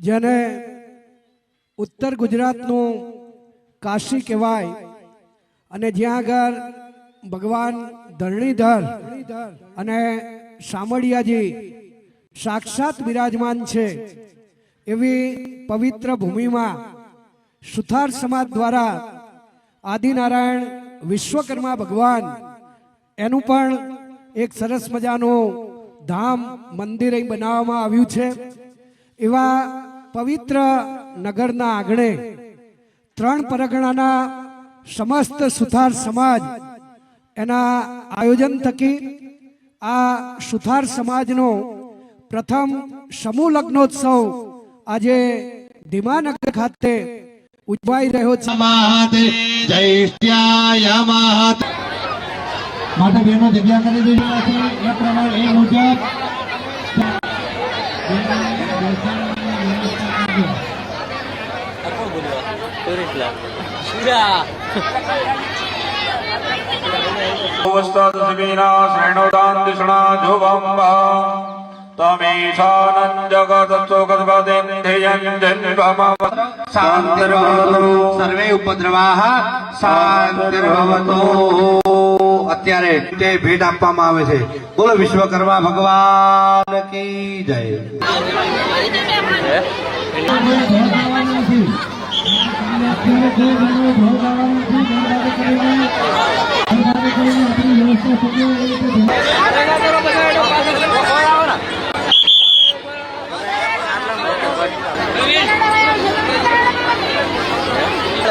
જેને ઉત્તર ગુજરાતનું કાશી કહેવાય અને જ્યાં આગળ ભગવાન ધરણીધર અને શામળિયાજી સાક્ષાત બિરાજમાન છે એવી પવિત્ર ભૂમિમાં સુથાર સમાજ દ્વારા આદિનારાયણ વિશ્વકર્મા ભગવાન એનું પણ એક સરસ મજાનું ધામ મંદિર અહીં બનાવવામાં આવ્યું છે। એવા પવિત્ર નગરના આંગણે ત્રણ પરગણાના સમસ્ત સુથાર સમાજ એના આયોજન થકી આ સુથાર સમાજનો પ્રથમ સમૂહ લગ્નોત્સવ આજે ધીમાનગર ખાતે ઉજવાઈ રહ્યો છે। માટે બહેનો જગ્યા કરી દેવી છે એ પ્રમાણે એ મુજબ સર્વે ઉપદ્રવાહ શાંતિર્ભવતુ। અત્યારે તે ભેટ આપવામાં આવે છે। બોલો વિશ્વકર્મા ભગવાન કી જય।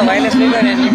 વાયરલેસ નહીં કરે એની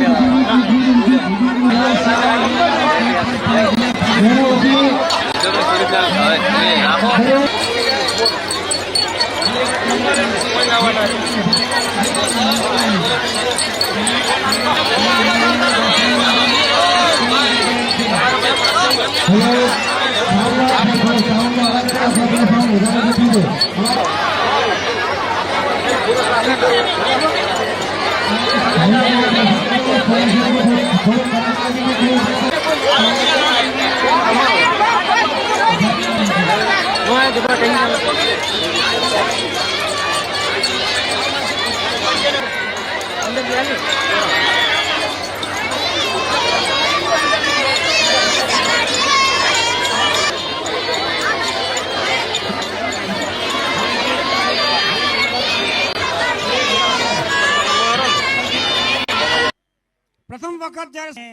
प्रथम वक्त जैसे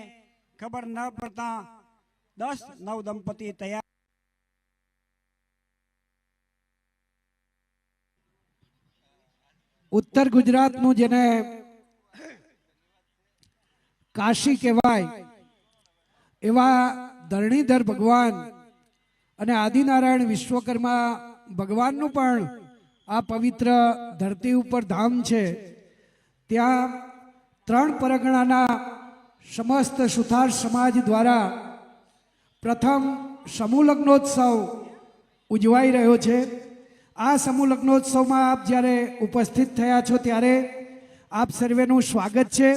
खबर न पड़ता 10-9 दंपति तैयार। उत्तर गुजरातનું જેને કાશી કહેવાય એવા ધરણીધર ભગવાન અને આદિનારાયણ વિશ્વકર્મા ભગવાનનું પણ આ પવિત્ર ધરતી ઉપર ધામ છે। ત્યાં ત્રણ પરગણાના સમસ્ત સુથાર સમાજ દ્વારા પ્રથમ સમૂહ લગ્નોત્સવ ઉજવાઈ રહ્યો છે। આ સમૂહ લગ્નોત્સવમાં આપ જ્યારે ઉપસ્થિત થયા છો ત્યારે આપ સર્વેનું સ્વાગત છે।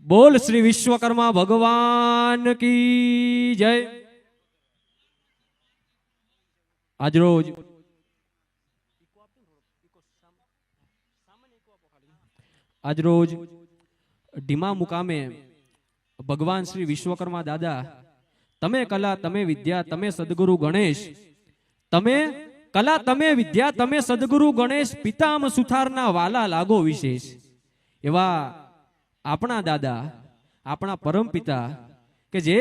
બોલ શ્રી વિશ્વકર્મા ભગવાન કી જય। આજરોજ ઢીમા મુકામે ભગવાન શ્રી વિશ્વકર્મા દાદા તમે કલા તમે વિદ્યા તમે સદગુરુ ગણેશ તમે કલા તમે વિદ્યા તમે સદગુરુ ગણેશ પિતામ સુથારના વાલા લાગો વિશેષ એવા આપણા દાદા આપણા પરમ પિતા કે જે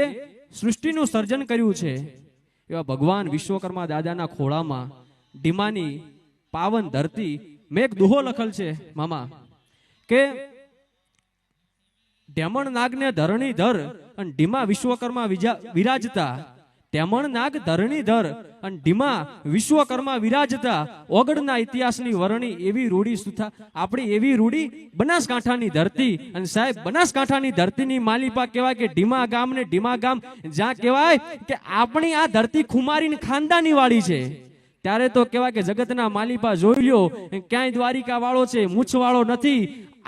સૃષ્ટિનું સર્જન કર્યું છે એવા ભગવાન વિશ્વકર્મા દાદાના ખોળામાં ઢીમાની પાવન ધરતી મેં એક દુહો લખેલ છે મામા કે ઢેમણ નાગને ધરણીધર અને ઢીમા વિશ્વકર્મા વિરાજતા ઢેમણ નાગ ધરણીધર અને ઢીમા વિશ્વકર્મા વિરાજતા ઓગળના ઇતિહાસની વરણી એવી રૂડી સુથા આપણી એવી રૂડી બનાસકાંઠાની ધરતી અને સાહેબ બનાસકાંઠાની ધરતીની માલિપા કહેવાય કે ઢીમા ગામ ને ઢીમા ગામ જ્યાં કહેવાય કે આપણી આ ધરતી ખુમારીની ખાનદાની વાળી છે। ત્યારે તો કહેવાય કે જગતના માલિપા જોઈ લ્યો ક્યાંય દ્વારિકા વાળો છે મૂછ વાળો નથી।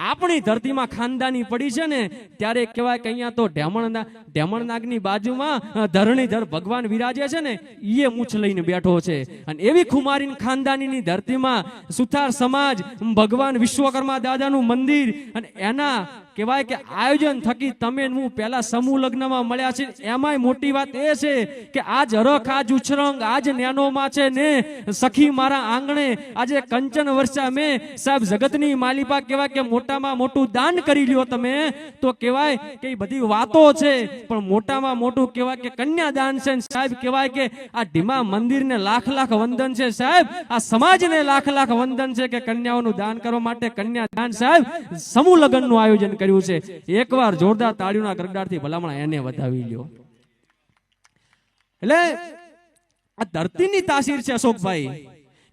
આપણી ધરતીમાં ખાનદાની પડી છે ને ત્યારે કહેવાય કે અહીંયા તો ઢેમણનાગની બાજુમાં ધરણીધર ભગવાન વિરાજે છે ને એ મૂછ લઈને બેઠો છે. અને એવી ખુમારીન ખાનદાનીની ધરતીમાં સુથાર સમાજ ભગવાન વિશ્વકર્મા દાદાનું મંદિર અને એના કહેવાય કે આયોજન થકી તમે હું પહેલા સમૂહ લગ્નમાં મળ્યા છે. એમાંય મોટી વાત એ છે કે આજ હરખ, આજ ઉછરંગ, આજ નેનોમાં છે ને સખી મારા આંગણે આજે કંચન વર્ષા મેં સાહેબ જગતની માલિપા કહેવાય કે મોટામાં મોટું દાન કરી લ્યો તમે તો કહેવાય કે એ બધી વાતો છે, પણ મોટામાં મોટું કહેવાય કે કન્યાદાન છે. સાહેબ કહેવાય કે આ ઢીમા મંદિરને લાખ લાખ વંદન છે સાહેબ, આ સમાજને લાખ લાખ વંદન છે કે કન્યાઓનું દાન કરવા માટે કન્યાદાન સાહેબ સમૂહ લગ્નનું આયોજન કર્યું છે. એકવાર જોરદાર તાળીઓના ગરગડાટથી ભલામણ એને વધાવી લ્યો. એટલે આ ધરતીની તાસીર છે અશોકભાઈ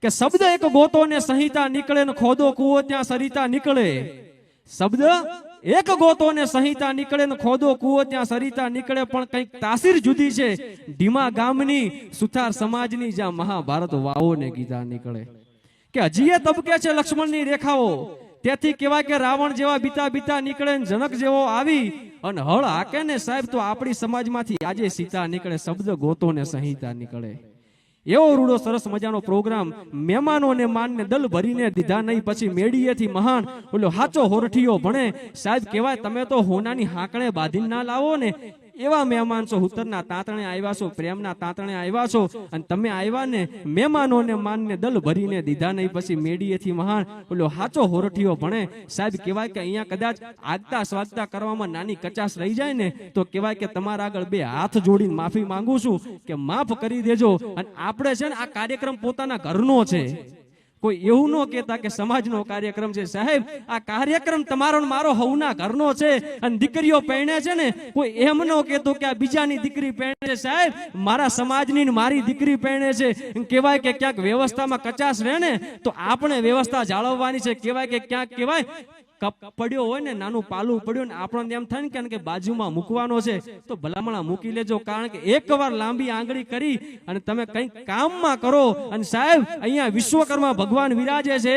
કે શબ્દ એક ગોતો ને સંહિતા નીકળે ને ખોદો કૂવો ત્યાં સરિતા નીકળે. શબ્દ એક ગોતો ને સંહિતા નીકળે ને ખોદો કૂવો ત્યાં સરિતા નીકળે, પણ કંઈક તાસીર જુદી છે ઢીમા ગામની સુથાર સમાજની જ્યાં મહાભારત વાવો ને ગીતા નીકળે. કે હજી એ તબકે છે લક્ષ્મણની રેખાઓ, તેથી કહેવાય કે રાવણ જેવા બીતા બીતા નીકળે ને જનક જેવો આવી અને હળ હાકે ને સાહેબ તો આપણી સમાજમાંથી આજે સીતા નીકળે. શબ્દ ગોતો ને સંહિતા નીકળે. એવો રૂડો સરસ મજાનો પ્રોગ્રામ મહેમાનોને માનને દલ ભરીને દીધા નહીં, પછી મેડીએથી મહાન ઓલો હાચો હોરઠીઓ ભણે. સાહેબ કહેવાય તમે તો હોનાની હાંકણે બાંધીને ના લાવો ને એવા મહેમાન છો. હુતરના તાંતણે આવ્યા છો, પ્રેમના તાંતણે આવ્યા છો અને તમે આવ્યા ને મહેમાનોને માનને દલ ભરીને દીધા નહીં, પછી મેડીએથી મહાન ઓલો હાચો હોરઠીઓ ભણે. સાહેબ કહેવાય કે અહીંયા કદાચ આગતા સ્વાગતા કરવામાં નાની કચાશ રહી જાય ને તો કહેવાય કે તમારા આગળ બે હાથ જોડીને માફી માંગુ છું કે માફ કરી દેજો. અને આપણે છે ને આ કાર્યક્રમ પોતાના ઘરનો છે, કોઈ એવું ન કહેતા કે સમાજનો કાર્યક્રમ છે. સાહેબ આ કાર્યક્રમ તમારો મારો હવના ઘરનો છે. અને દીકરીઓ પહેણે છે ને કોઈ એમ ન કહેતો કે આ બીજાની દીકરી પહેણે છે. સાહેબ મારા સમાજની મારી દીકરી પહેણે છે. કહેવાય કે ક્યાંક વ્યવસ્થામાં કચાશ રહે ને તો આપણે વ્યવસ્થા જાળવવાની છે. કહેવાય કે ક્યાંક કહેવાય પડ્યો હોય ને નાનું પાલું પડ્યું ને આપણને એમ થાય ને કે બાજુમાં મૂકવાનો છે તો ભલામણા મૂકી લેજો, કારણ કે એકવાર લાંબી આંગળી કરી અને તમે કંઈક કામમાં કરો. અને સાહેબ અહીંયા વિશ્વકર્મા ભગવાન વિરાજે છે,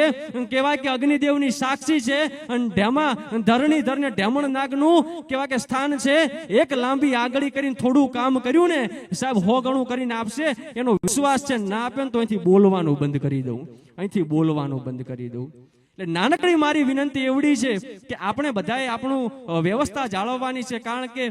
કહેવાય કે અગ્નિદેવની સાક્ષી છે અને ધરણીધર ને ઢેમણ નાગનું કહેવાય કે સ્થાન છે. એક લાંબી આંગળી કરીને થોડું કામ કર્યું ને સાહેબ 100 ગણું કરીને આપશે એનો વિશ્વાસ છે. ના આપે ને તો અહીંથી બોલવાનું બંધ કરી દઉં, અહીંથી બોલવાનું બંધ કરી દઉં. એટલે નાનકડી મારી વિનંતી એવડી છે કે આપણે બધાએ આપણું વ્યવસ્થા જાળવવાની છે, કારણ કે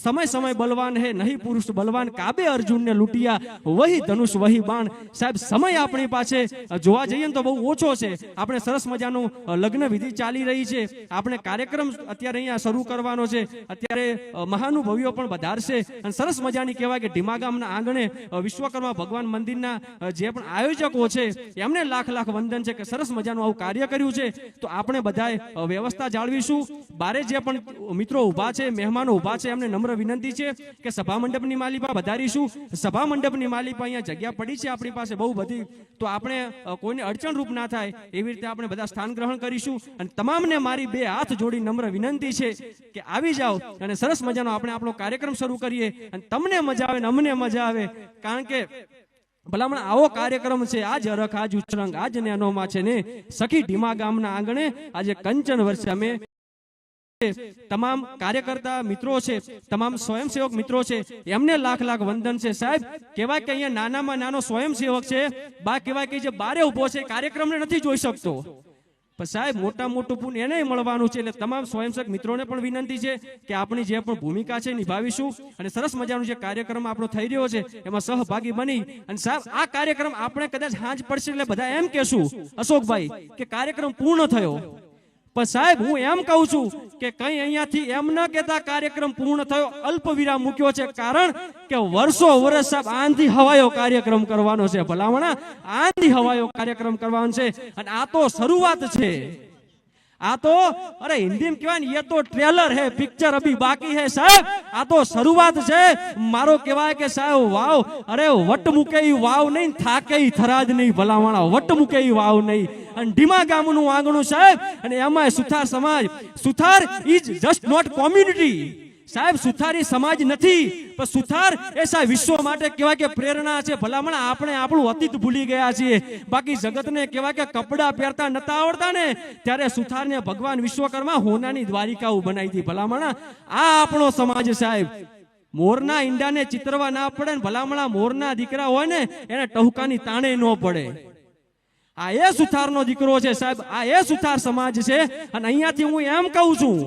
સમય સમય બલવાન હે નહીં પુરુષ બલવાન, કાબે અર્જુનને લૂંટિયા વહી ધનુષ વહી બાણ. સાહેબ સમય આપણી પાસે જોવા જઈએ ને તો બહુ ઓછો છે. આપણે સરસ મજાનું લગ્ન વિધિ ચાલી રહી છે, આપણે કાર્યક્રમ અત્યારે અહીંયા શરૂ કરવાનો છે. અત્યારે મહાનુભવીઓ પણ વધારશે અને સરસ મજાની કહેવાય કે ઢીમા ગામના આંગણે વિશ્વકર્મા ભગવાન મંદિરના જે પણ આયોજકો છે એમને લાખ લાખ વંદન છે કે સરસ મજાનું આવું કાર્ય કર્યું છે. તો આપણે બધાએ વ્યવસ્થા જાળવીશું. બારે જે પણ મિત્રો ઉભા છે, મહેમાનો ઉભા છે, એમને નમ્ર વિનંતી છે કે સભા મંડપની માલિપા વધારીશું. સભા મંડપની માલિપા અહીંયા જગ્યા પડી છે આપણી પાસે બહુ બધી, તો આપણે કોઈને અડચણરૂપ ના થાય એવી રીતે આપણે બધા સ્થાન ગ્રહણ કરીશું. અને તમામને મારી 2 હાથ જોડી નમ્ર વિનંતી છે કે આવી જાઓ અને સરસ મજાનો આપણે આપણો કાર્યક્રમ શરૂ કરીએ અને તમને મજા આવે ને અમને મજા આવે, કારણ કે ભલામણ આવો કાર્યક્રમ છે. આજ હરખ, આજ ઉછરંગ, આજ નેનોમાં છે ને સખી ઢીમા ગામના આંગણે આજે કંચન વર્ષે અમે તમામ કાર્યકર્તા મિત્રો છે, તમામ સ્વયંસેવક મિત્રો છે, એમને લાખ લાખ વંદન છે. સાહેબ કહેવાય કે અહીંયા નાનામાં નાનો સ્વયંસેવક છે, બા કહેવાય કે જે બારે ઉભો છે કાર્યક્રમને નથી જોઈ શકતો, પણ સાહેબ મોટા મોટું પુણ્ય એને મળવાનું છે. એટલે તમામ સ્વયંસેવક મિત્રોને પણ વિનંતી છે કે આપણી જે પણ ભૂમિકા છે નિભાવીશું અને સરસ મજાનું જે કાર્યક્રમ આપણો થઈ રહ્યો છે એમાં સહભાગી બની. અને સાહેબ આ કાર્યક્રમ આપણે કદાચ હાંજ પડશે એટલે બધા એમ કહેશું અશોકભાઈ કે કાર્યક્રમ પૂર્ણ થયો, પણ સાહેબ હું એમ કહું છું કે કઈ અહીંયાથી એમ ન કહેતા કાર્યક્રમ પૂર્ણ થયો, અલ્પ વિરામ મૂક્યો છે, કારણ કે વર્ષો વર્ષ સાહેબ આંધી હવાયો કાર્યક્રમ કરવાનો છે. ભલામણા આંધી હવાયો કાર્યક્રમ કરવાનો છે અને આ તો શરૂઆત છે. આ તો અરે હિન્દીમાં કહેવાય ને, ये तो ट्रेलर है, पिक्चर अभी बाकी है साहब. આ તો શરૂઆત છે. મારો કહેવાય કે સાહેબ વાવ, અરે વટ મૂકે વાવ નહીં, થાકે થરાજ નહીં, ભલામણા વટ મૂકે વાવ નહીં. અને ઢીમા ગામનું આંગણું સાહેબ, અને એમાં સુથાર સમાજ. સુથાર ઇઝ જસ્ટ નોટ કોમ્યુનિટી. સાહેબ સુથારી સમાજ નથી, પણ સુથાર એ સાહેબ વિશ્વ માટે કહેવાય કે પ્રેરણા છે. ભલામણ આપણે આપણું અતીત ભૂલી ગયા છીએ. બાકી જગતને કહેવાય કે કપડા પહેરતા નતા આવડતા ને ત્યારે સુથારને ભગવાન વિશ્વકર્મા હોનાની દ્વારિકાઓ બનાવી હતી. ભલામણ આ આપણો સમાજ સાહેબ. મોરના ઈંડાને ચિતરવા ના પડે ને ભલામણા મોરના દીકરા હોય ને એને ટહુકાની તાણે ન પડે. આ એ સુથારનો દીકરો છે સાહેબ, આ એ સુથાર સમાજ છે. અને અહીંયાથી હું એમ કહું છું,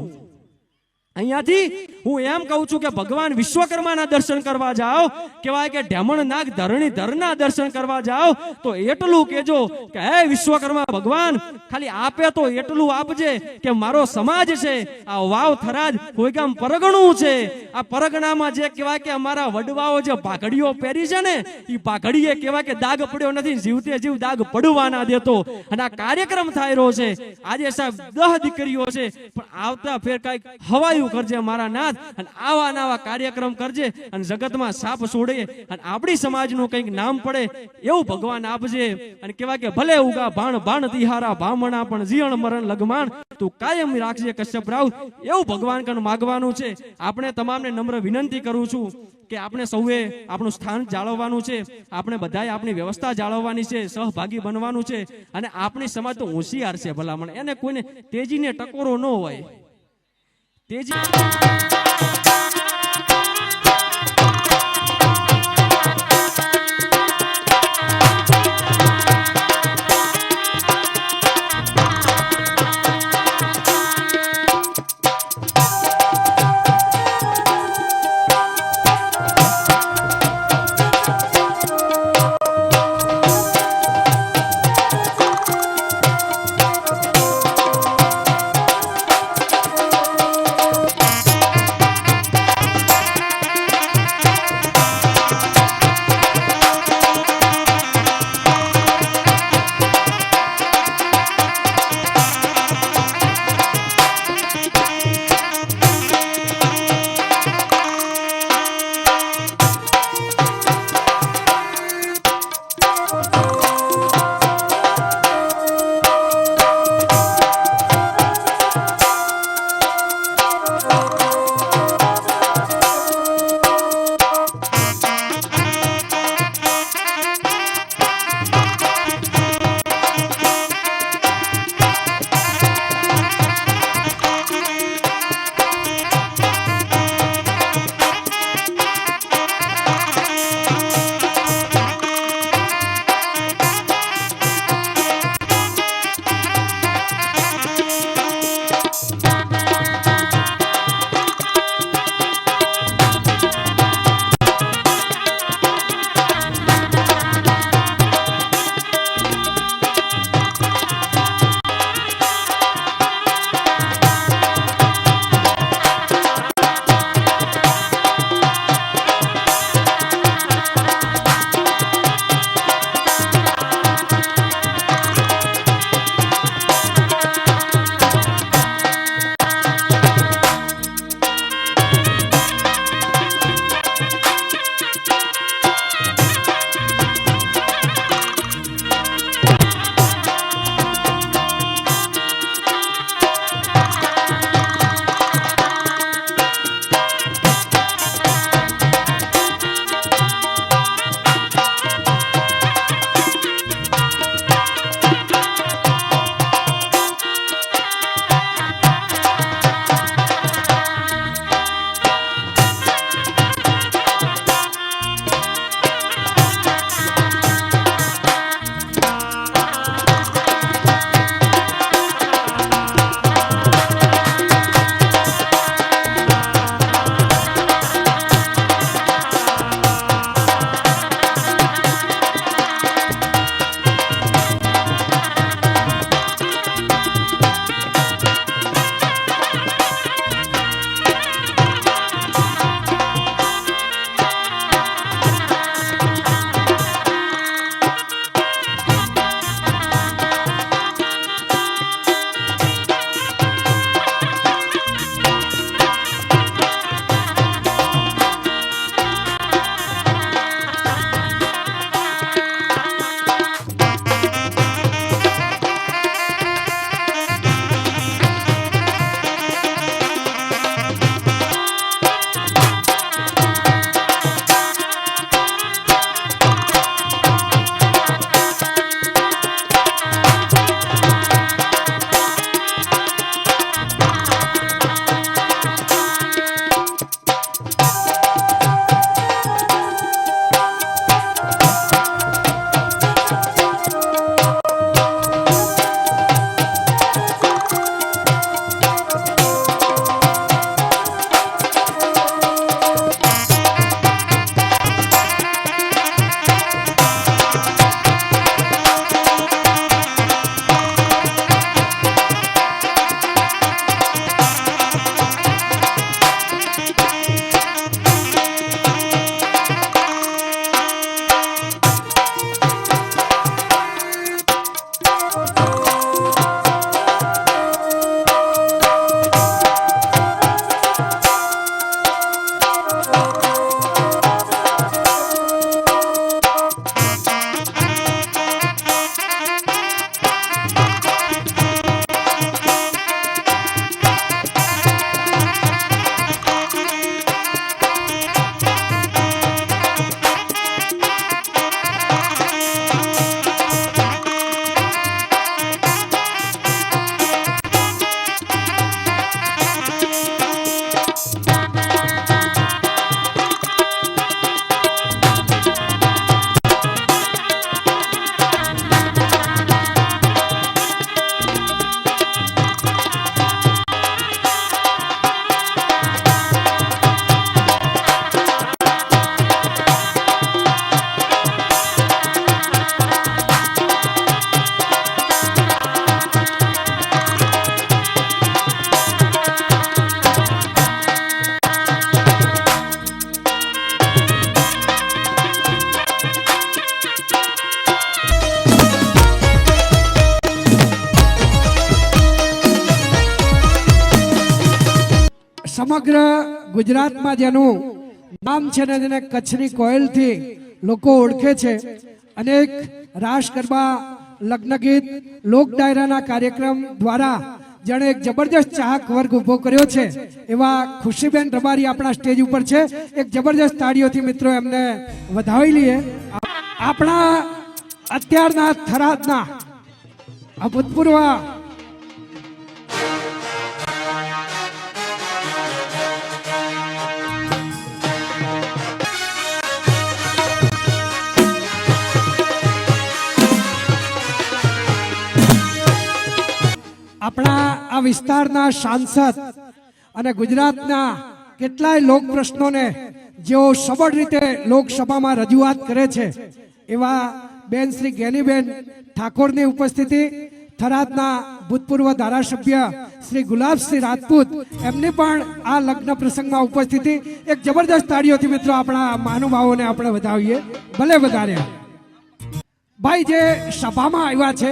અહીંયાથી હું એમ કહું છું કે ભગવાન વિશ્વકર્માના દર્શન કરવા જાઓ, કહેવાય કે ઢેમણ નાગ ધરણીધરના દર્શન કરવા જાઓ તો એટલું કહેજો કે હે વિશ્વકર્મા ભગવાન, ખાલી આપે તો એટલું આપજે કે મારો સમાજ છે આ વાવ થરાદ કોઈગામ પરગણું છે, આ પરગણામાં જે કહેવાય કે અમારા વડવાઓ જે પાઘડીઓ પહેરી છે ને એ પાઘડીએ કહેવાય કે દાગ પડ્યો નથી, જીવતે જીવ દાગ પડવા ના દેતો. અને આ કાર્યક્રમ થાય રહ્યો છે. આજે સાહેબ 10 દીકરીઓ છે, પણ આવતા ફેર કઈક હવાયું કરજે મારા નાથ, અને આવા નવા કાર્યક્રમ કરજે અને જગતમાં સાપ છોડે અને આપણી સમાજનું કંઈક નામ પડે એવું ભગવાન આપજે. અને કહેવાય કે ભલે ઉગા ભાણ ભાણ તિહારા ભામણા પણ જીવન મરણ લગમાણ તું કાયમ રાખજે કશ્યપ રાવ, એવું ભગવાન કણ માગવાનું છે. આપણે તમામને નમ્ર વિનંતી કરું છું કે આપણે સૌએ આપણું સ્થાન જાળવવાનું છે, આપણે બધાએ આપણી વ્યવસ્થા જાળવવાની છે, સહભાગી બનવાનું છે. અને આપણી સમાજ તો હોશિયાર છે ભલામણ, એને કોઈને તેજીને ટકોરો ન હોય. તેજી સમગ્ર ગુજરાતમાં જેનું નામ છે ને જેને કચ્છની કોયલથી લોકો ઓળખે છે, અનેક રાસ ગરબા, લગ્ન ગીત, લોક ડાયરાના કાર્યક્રમ દ્વારા જેણે એક જબરજસ્ત ચાહક વર્ગ ઉભો કર્યો છે એવા ખુશીબેન રબારી આપણા સ્ટેજ ઉપર છે. એક જબરજસ્ત તાળીઓથી મિત્રો એમને વધાવી લઈએ. આપણા અત્યારના થરાદના આ ભૂતપૂર્વ આપણા આ વિસ્તારના સાંસદ અને ગુજરાતના કેટલાય લોક પ્રશ્નોને જેઓ સબળ રીતે લોકસભામાં રજૂઆત કરે છે એવા બેન શ્રી જ્ઞાનીબેન ઠાકોરની ઉપસ્થિતિ, થરાદના ભૂતપૂર્વ ધારાસભ્ય શ્રી ગુલાબસિંહ રાજપૂત એમની પણ આ લગ્ન પ્રસંગમાં ઉપસ્થિતિ. એક જબરદસ્ત તાળીઓથી મિત્રો આપણા મહાનુભાવોને આપણે વધાવીએ. ભલે વધારે ભાઈ જે સભામાં આવ્યા છે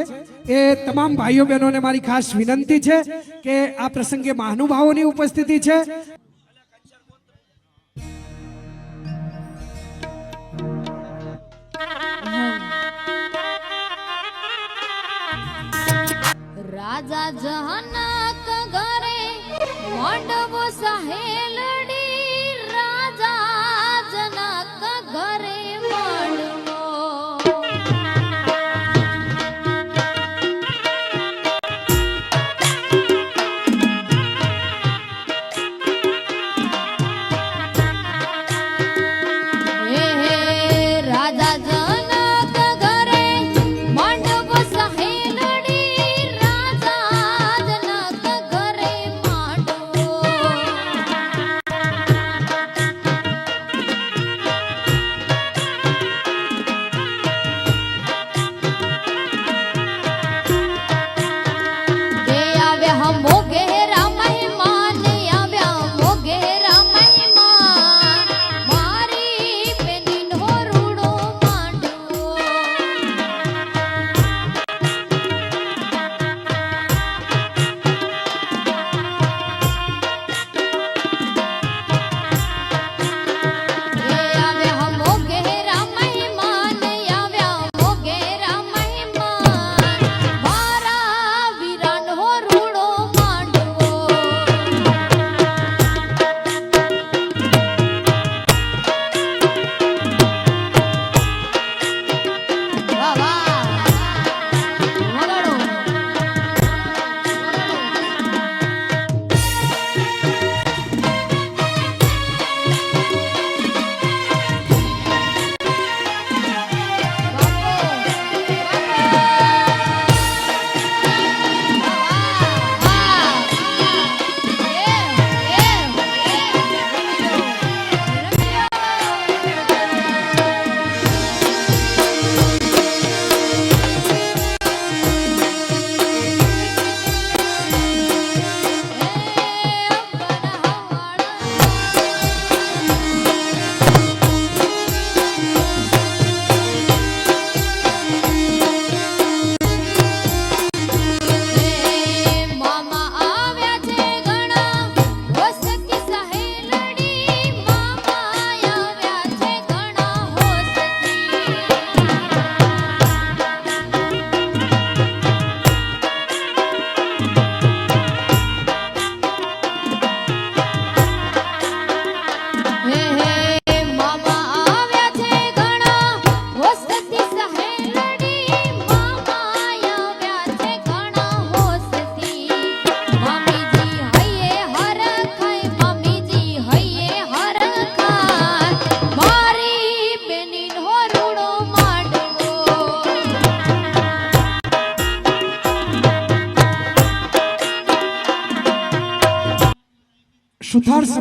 એ તમામ ભાઈઓ બહેનોને મારી ખાસ વિનંતી છે કે આ પ્રસંગે મહાનુભાવોની ઉપસ્થિતિ છે. રાજા જનક ઘરે મંડવો સહેલડી, રાજા જનક ઘરે મંડવો.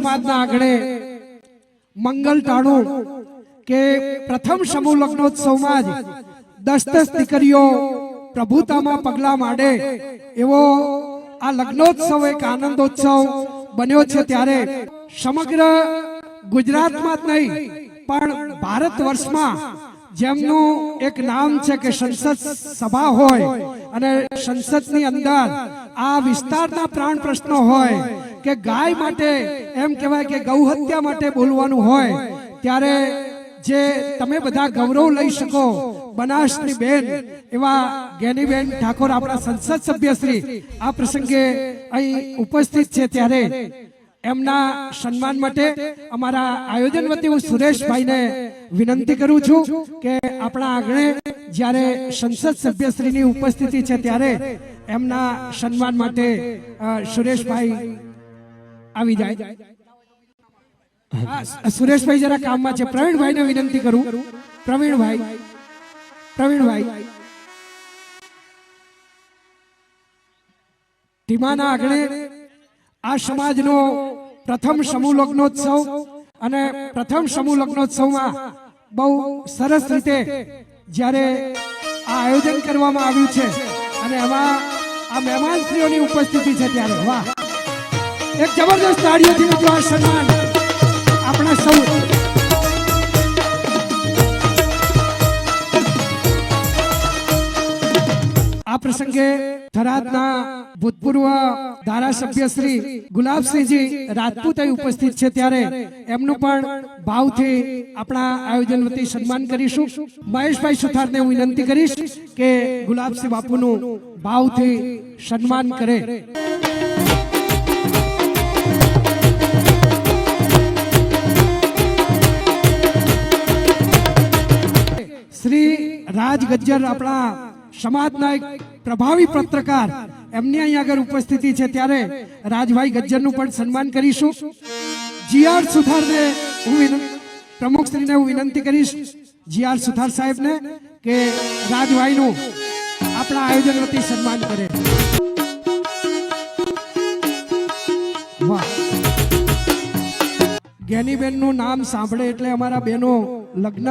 સમાજના આગળ મંગલ ટાણું કે પ્રથમ સમૂહ લગ્નોત્સવમાં જ 10 દીકરીઓ પ્રભુતામાં પગલા માંડે એવો આ લગ્નોત્સવ એક આનંદોત્સવ બન્યો છે ત્યારે સમગ્ર ગુજરાતમાં જ નહીં પણ ભારત વર્ષમાં જેમનું એક નામ છે કે સંસદ સભા હોય અને સંસદની અંદર આ વિસ્તારના પ્રાણ પ્રશ્નો હોય કે ગાય માટે એમ કહેવાય કે ગૌ હત્યા માટે બોલવાનું હોય ત્યારે જે તમે બધા ગૌરવ લઈ શકો બનાસની બેન એવા જ્ઞાનીબેન ઠાકોર આપણા સંસદ સભ્યશ્રી આ પ્રસંગે અહીં ઉપસ્થિત છે ત્યારે એમના સન્માન માટે અમારા આયોજન વતી હું સુરેશભાઈને વિનંતી કરું છું કે આપણા આંગણે જ્યારે સંસદ સભ્યશ્રીની ઉપસ્થિતિ છે ત્યારે એમના સન્માન માટે સુરેશભાઈ આવી જાય. સુરેશભાઈ જરા કામમાં છે. પ્રવીણભાઈને વિનંતી કરું. પ્રવીણભાઈ ટીમાના આંગણે આ સમાજનો પ્રથમ સમૂહ લગ્નોત્સવ અને પ્રથમ સમૂહ લગ્નોત્સવમાં બહુ સરસ રીતે જ્યારે આ આયોજન કરવામાં આવ્યું છે અને એમાં આ મહેમાનશ્રીઓની ઉપસ્થિતિ છે ત્યારે વાહ, એક જબરદસ્ત તાળીઓથી મિત્રો આ સન્માન આપણા સૌ આ પ્રસંગે થરાદના ભૂતપૂર્વ ધારાસભ્ય શ્રી ગુલાબસિંહજી રાજપૂત ઉપસ્થિત છે ત્યારે એમનું પણ ભાવથી આપણા આયોજન વતી સન્માન કરીશું. મહેશભાઈ સુથારને હું વિનંતી કરીશ કે ગુલાબસિંહ બાપુનું ભાવથી સન્માન કરે. શ્રી રાજ ગજ્જર આપણા સમાજના એક પ્રભાવી પત્રકાર એમની અહીં આગળ ઉપસ્થિતિ છે ત્યારે રાજભાઈ ગજ્જરનું પણ સન્માન કરીશું. જીઆર સુથારને હું પ્રમુખશ્રીને હું વિનંતી કરીશ, જીઆર સુથાર સાહેબને કે રાજભાઈનું આપણા આયોજન વતી સન્માન કરે. વાહ, જ્ઞાનીબેનનું નામ સાંભળે એટલે અમારા બહેનો લગ્ન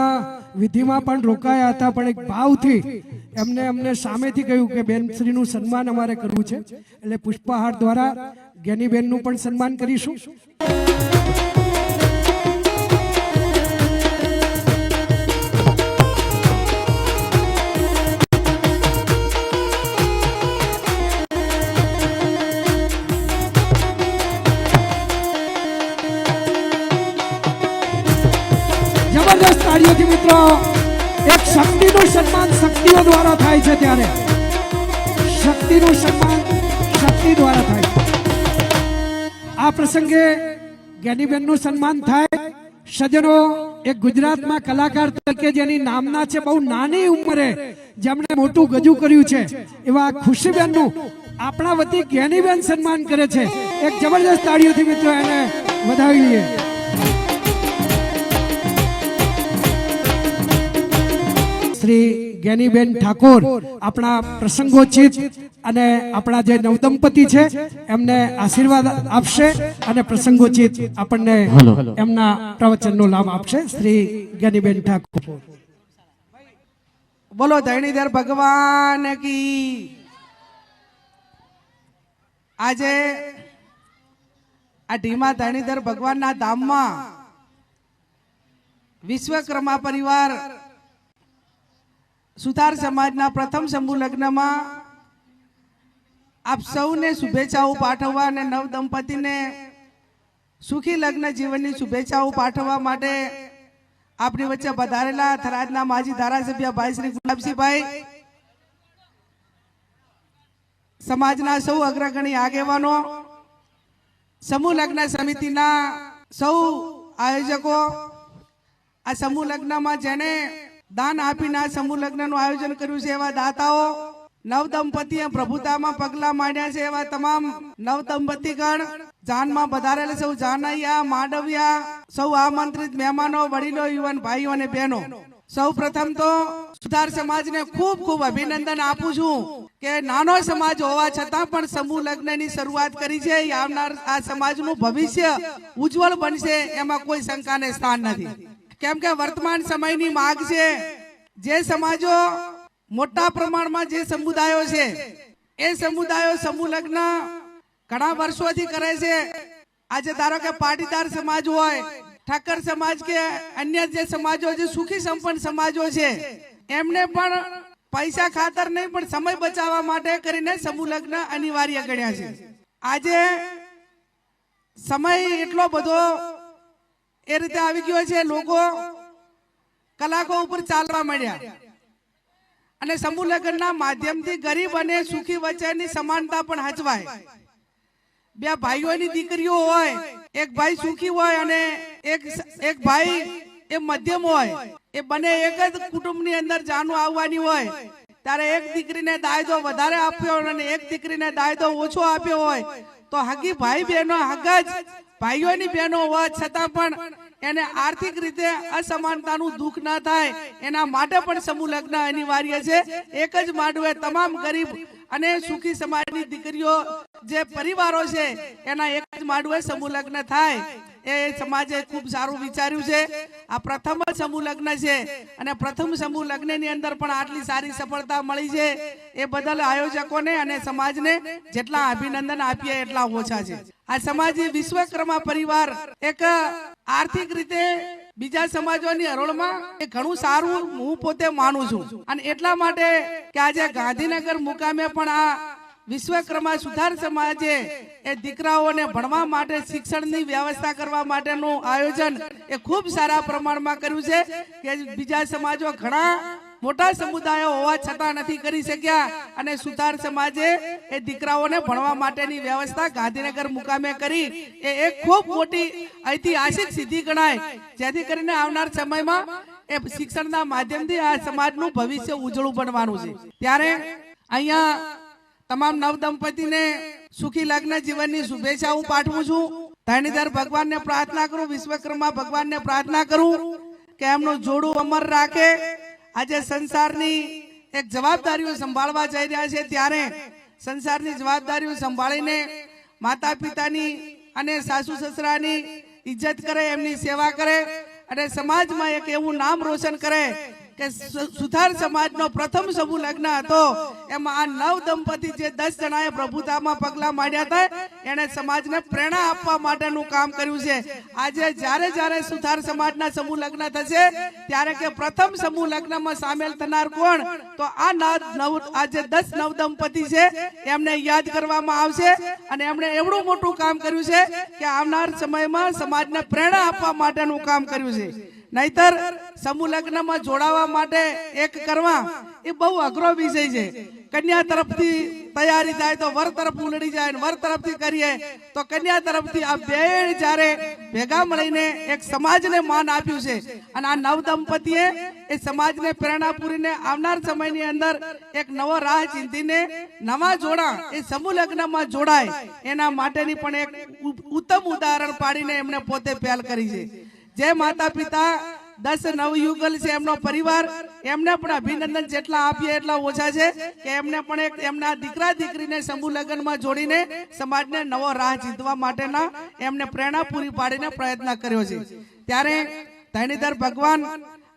વિધિમાં પણ રોકાયા હતા, પણ એક ભાવથી અમને સામેથી કહ્યું કે બેનશ્રીનું સન્માન અમારે કરવું છે એટલે પુષ્પહાર દ્વારા જ્ઞાનીબેનનું પણ સન્માન કરીશું. જબરદસ્ત તાળીઓથી મિત્રો એક શક્તિનું સન્માન શક્તિઓ દ્વારા થાય છે ત્યારે શક્તિનું સન્માન શક્તિ દ્વારા થાય. આ પ્રસંગે જ્ઞાનીબેનનું સન્માન થાય. સજ્જનો, એક ગુજરાતમાં કલાકાર તરીકે જેની નામના છે બહુ નાની ઉંમરે જેમણે મોટું ગજુ કર્યું છે એવા ખુશીબેનનું આપણા વતી જ્ઞાનીબેન સન્માન કરે છે. એક જબરદસ્ત તાળીઓથી મિત્રો એને વધાવી લઈએ. શ્રી જ્ઞાનીબેન ઠાકોર આપણા પ્રસંગોચિત અને આપણા જે નવદંપતિ છે એમને આશીર્વાદ આપશે અને પ્રસંગોચિત આપણને એમના પ્રવચનનો લાભ આપશે. શ્રી જ્ઞાનીબેન ઠાકોર. બોલો ધરણીધર ભગવાન કી. આજે આ ઢીમા ધરણીધર ભગવાનના ધામમાં વિશ્વકર્મા પરિવાર સુથાર સમાજના પ્રથમ સમૂહ લગ્નમાં આપ સૌને શુભેચ્છાઓ પાઠવવા અને નવ દંપતીને સુખી લગ્ન જીવનની શુભેચ્છાઓ પાઠવવા માટે આપણી વચ્ચે પધારેલા થરાદના માજી ધારાસભ્ય ભાઈ શ્રી ગુલાબસિંહભાઈ, સમાજના સૌ અગ્રગણી આગેવાનો, સમૂહ લગ્ન સમિતિના સૌ આયોજકો, આ સમૂહ લગ્નમાં જેને દાન આપીને આ સમૂહ લગ્નનું આયોજન કર્યું છે એવા દાતાઓ, નવ દંપતીએ પ્રભુતામાં પગલા માંડ્યા છે એવા તમામ નવ દંપતીગણ, જાનમાં વધારેલા સૌ જાનૈયા માંડવિયા સૌ આમંત્રિત મહેમાનો વડીલો યુવાન ભાઈઓ અને બહેનો, સૌ પ્રથમ તો સુથાર સમાજને ખૂબ ખૂબ અભિનંદન આપું છું કે નાનો સમાજ હોવા છતાં પણ સમૂહ લગ્નની શરૂઆત કરી છે. આવનાર આ સમાજનું ભવિષ્ય ઉજ્જવળ બનશે એમાં કોઈ શંકાને સ્થાન નથી. કેમ કે વર્તમાન સમયની માંગ છે, જે સમાજો મોટા પ્રમાણમાં જે સમુદાયો છે એ સમુદાયો સમૂહ લગ્ન ઘણા વર્ષોથી કરે છે. આજે ધારો કે પાટીદાર સમાજ હોય, ઠક્કર સમાજ કે અન્ય જે સમાજો જે સુખી સંપન્ન સમાજો છે એમને પણ પૈસા ખાતર નહીં પણ સમય બચાવવા માટે કરીને સમૂહ લગ્ન અનિવાર્ય ગણ્યા છે. આજે સમય એટલો બધો એ રીતે આવી ગયો છે, લોકો કલાકો ઉપર ચાલવા માંડ્યા અને સમૂહ લગ્નના માધ્યમથી ગરીબ અને સુખી વચ્ચેની સમાનતા પણ હચવાય. બે ભાઈઓની દીકરીઓ હોય, એક ભાઈ સુખી હોય અને એક ભાઈ એ મધ્યમ હોય, એ બંને એક જ કુટુંબની અંદર જાનું આવવાની હોય ત્યારે એક દીકરીને દાયદો વધારે આપ્યો અને એક દીકરીને દાયદો ઓછો આપ્યો હોય તો હગી ભાઈ બહેનો હગજ ભાઈઓની બહેનો હોવા છતાં પણ એને આર્થિક રીતે અસમાનતાનું દુઃખ ના થાય એના માટે પણ સમૂહ લગ્ન અનિવાર્ય છે. એક જ માંડવે તમામ ગરીબ અને સુખી સમાજની દીકરીઓ જે પરિવારો છે એના એક જ માંડવે સમૂહ લગ્ન થાય. એ સમાજે ખૂબ સારું વિચાર્યું છે. આ પ્રથમ જ સમૂહ લગ્ન છે અને પ્રથમ સમૂહ લગ્નની અંદર પણ આટલી સારી સફળતા મળી છે એ બદલ આયોજકોને અને સમાજને જેટલા અભિનંદન આપીએ એટલા ઓછા છે. આ સમાજ વિશ્વકર્મા પરિવાર એક આર્થિક રીતે બીજા સમાજોની હરોળમાં એ ઘણું સારું હું પોતે માનું છું અને એટલા માટે કે આજે ગાંધીનગર મુકામે પણ આ વિશ્વકર્મા સુથાર સમાજે એ દીકરાઓને ભણવા માટે શિક્ષણની વ્યવસ્થા કરવા માટેનું આયોજન એ ખૂબ સારા પ્રમાણમાં કર્યું છે કે બીજા સમાજો ઘણા મોટા સમુદાયો હોવા છતાં નથી કરી શક્યા અને સુથાર સમાજે એ દીકરાઓને ભણવા માટેની વ્યવસ્થા ગાંધીનગર મુકામે કરી. એ એક ખૂબ મોટી ઐતિહાસિક સિદ્ધિ ગણાય, જેથી કરીને આવનાર સમયમાં એ શિક્ષણના માધ્યમથી આ સમાજનું ભવિષ્ય ઉજળું બનવાનું છે. ત્યારે અહીંયા તમામ નવ દંપતીને સુખી લગ્ન જીવનની શુભેચ્છા હું પાઠવું છું. ધરણીધર ભગવાનને પ્રાર્થના કરું, વિશ્વકર્મા ભગવાનને પ્રાર્થના કરું કે એમનું જોડું અમર રાખે. આજે સંસારની એક જવાબદારીઓ સંભાળવા જઈ રહ્યા છે ત્યારે સંસારની જવાબદારીઓ સંભાળીને માતા પિતાની અને સાસુ સસરાની ઇજ્જત કરે, એમની સેવા કરે અને સમાજમાં એક એવું નામ રોશન કરે કે સુથાર સમાજનો પ્રથમ સમૂહ લગ્ન હતો એમાં આ નવ દંપતી જે 10 જણાએ પ્રભુતામાં પગલા માંડ્યા હતા એને સમાજને પ્રેરણા આપવા માટેનું કામ કર્યું છે. આજે જ્યારે જ્યારે સુથાર સમાજના સમૂહ લગ્ન થશે ત્યારે કે પ્રથમ સમૂહ લગ્નમાં સામેલ થનાર કોણ, તો આ આજે 10 નવ દંપતી છે એમને યાદ કરવામાં આવશે અને એમણે એવડું મોટું કામ કર્યું છે કે આવનાર સમયમાં સમાજને પ્રેરણા આપવા માટેનું કામ કર્યું છે. નહીતર સમૂહ લગ્નમાં જોડાવા માટે એક કરવા એ બહુ અઘરો વિષય છે. કન્યા તરફથી તૈયારી થાય તો વર તરફ ઉલડી જાય, વર તરફથી કરીએ તો કન્યા તરફથી. આ બે જ્યારે ભેગા મળીને એક સમાજને માન આપ્યું છે અને આ નવ દંપતીએ એ સમાજને પ્રેરણા પૂરીને આવનાર સમયની અંદર એક નવો રાહ ચીંધીને નવા જોડા એ સમૂહ લગ્નમાં જોડાય એના માટેની પણ એક ઉત્તમ ઉદાહરણ પાડીને એમને પોતે પહેલ કરી છે. જે માતા પિતા 10 નવયુગલ છે એમનો પરિવાર, એમને પણ અભિનંદન જેટલા આપીએ એટલા ઓછા છે કે એમને પણ એક એમના દીકરા દીકરીને સમૂહ લગ્નમાં જોડીને સમાજને નવો રાહ ચીંધવા માટેના એમને પ્રેરણા પૂરી પાડીને પ્રયત્ન કર્યો છે. ત્યારે ધરણીધર ભગવાન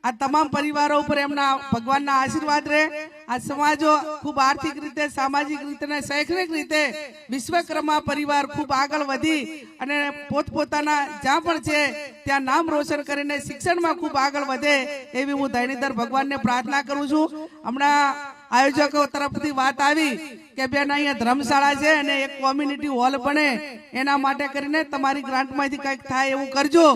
આ તમામ પરિવારો ઉપર એમના ભગવાનના આશીર્વાદ રહે. આ સમાજો ખૂબ આર્થિક રીતે, સામાજિક રીતે અને શૈક્ષણિક રીતે વિશ્વકર્મા પરિવાર ખૂબ આગળ વધી અને પોતપોતાના જ્યાં પણ છે ત્યાં નામ રોશન કરીને શિક્ષણમાં ખૂબ આગળ વધે એવી હું ધરણીધર ભગવાનને પ્રાર્થના કરું છું. હમણાં આયોજકો તરફથી વાત આવી કે બેન અહીંયા ધર્મશાળા છે અને એક કોમ્યુનિટી હોલ બને એના માટે કરીને તમારી ગ્રાન્ટમાંથી કંઈક થાય એવું કરજો.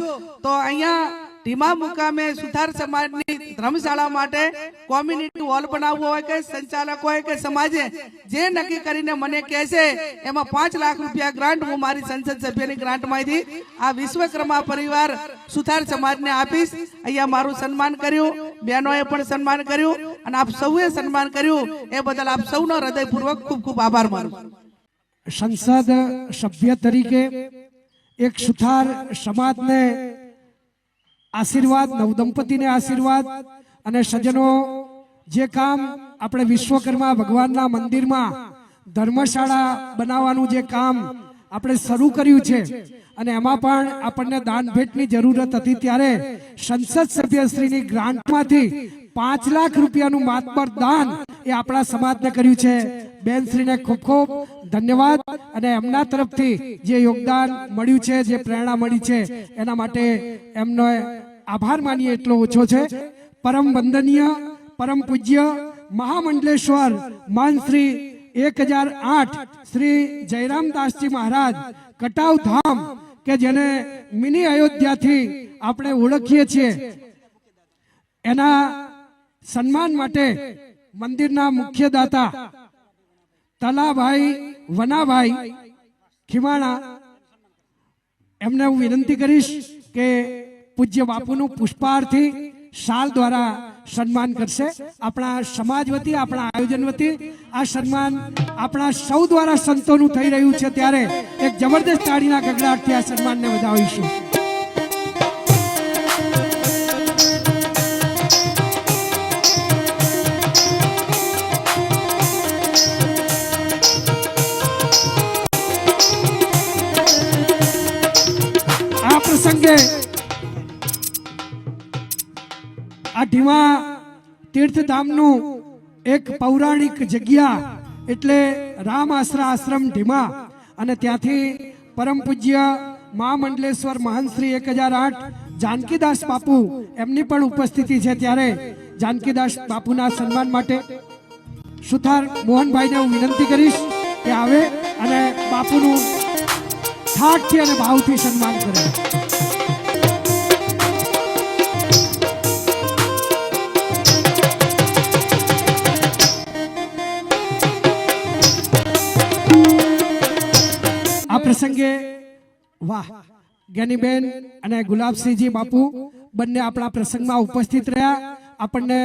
તો અહીંયા ઢીમા મુકામે સુથાર સમાજની ધર્મશાળા માટે કોમ્યુનિટી હોલ બનાવવો હોય કે સંચાલક હોય કે સમાજે જે નક્કી કરીને મને કહેશે એમાં 5 લાખ રૂપિયા ગ્રાન્ટ હું મારી સંસદ સભ્યની ગ્રાન્ટમાંથી આ વિશ્વકર્મા પરિવાર સુથાર સમાજને આપીશ. અહીંયા મારું સન્માન કર્યું, બહેનોએ પણ સન્માન કર્યું અને આપ સૌએ સન્માન કર્યું એ બદલ આપ સૌનો હૃદયપૂર્વક ખૂબ ખૂબ આભાર માનું. સંસદ સભ્ય તરીકે એક સુથાર સમાજને આશીર્વાદ, નવદંપતિને આશીર્વાદ અને સજ્જનો જે કામ આપણે વિશ્વકર્મા ભગવાનના મંદિરમાં ધર્મશાળા બનાવવાનું જે કામ આપણે શરૂ કર્યું છે અને એમાં પણ આપણને દાન ભેટની જરૂરત હતી, ત્યારે સંસદ સભ્યશ્રીની ગ્રાન્ટમાંથી 5 લાખ રૂપિયાનું માતબર દાન એ આપણા સમાજને કર્યું છે. બેનશ્રીને ખૂબ ખૂબ ધન્યવાદ અને એમના તરફથી જે યોગદાન મળ્યું છે, જે પ્રેરણા મળી છે, એના માટે એમનો આભાર માનીએ એટલો ઓછો છે. પરમ વંદનીય, પરમ પૂજ્ય મહામંડલેશ્વર મહંત શ્રી 1008 શ્રી જયરામદાસજી મહારાજ કટાવ ધામ કે જેને મિની અયોધ્યાથી આપણે ઓળખીએ છીએ, એના સન્માન માટે મંદિરના મુખ્ય દાતા તલાભાઈ વનાભાઈ ખીમાણા એમને હું વિનંતી કરીશ કે પૂજ્ય બાપુનું પુષ્પાર્થી શાલ દ્વારા સન્માન કરશે. આપણા સમાજ વતી, આપણા આયોજન વતી આ સન્માન આપણા સૌ દ્વારા સંતોનું થઈ રહ્યું છે, ત્યારે એક જબરદસ્ત તાળીના ગગડાટથી આ સન્માનને વધાવીશું. આ પ્રસંગે આ ઢીમા તીર્થધામનું એક પૌરાણિક જગ્યા એટલે રામ આશરા આશ્રમ ઢીમા અને ત્યાંથી પરમ પૂજ્ય મહામંડલેશ્વર મહંત શ્રી 1008 જાનકીદાસ બાપુ એમની પણ ઉપસ્થિતિ છે, ત્યારે જાનકીદાસ બાપુના સન્માન માટે સુથાર મોહનભાઈને હું વિનંતી કરીશ કે આવે અને બાપુનું ઠાઠથી અને ભાવથી સન્માન કરે. આ પ્રસંગે વાહ, જ્ઞાનીબેન અને ગુલાબસિંહજી બાપુ બંને આપણા પ્રસંગમાં ઉપસ્થિત રહ્યા, આપણને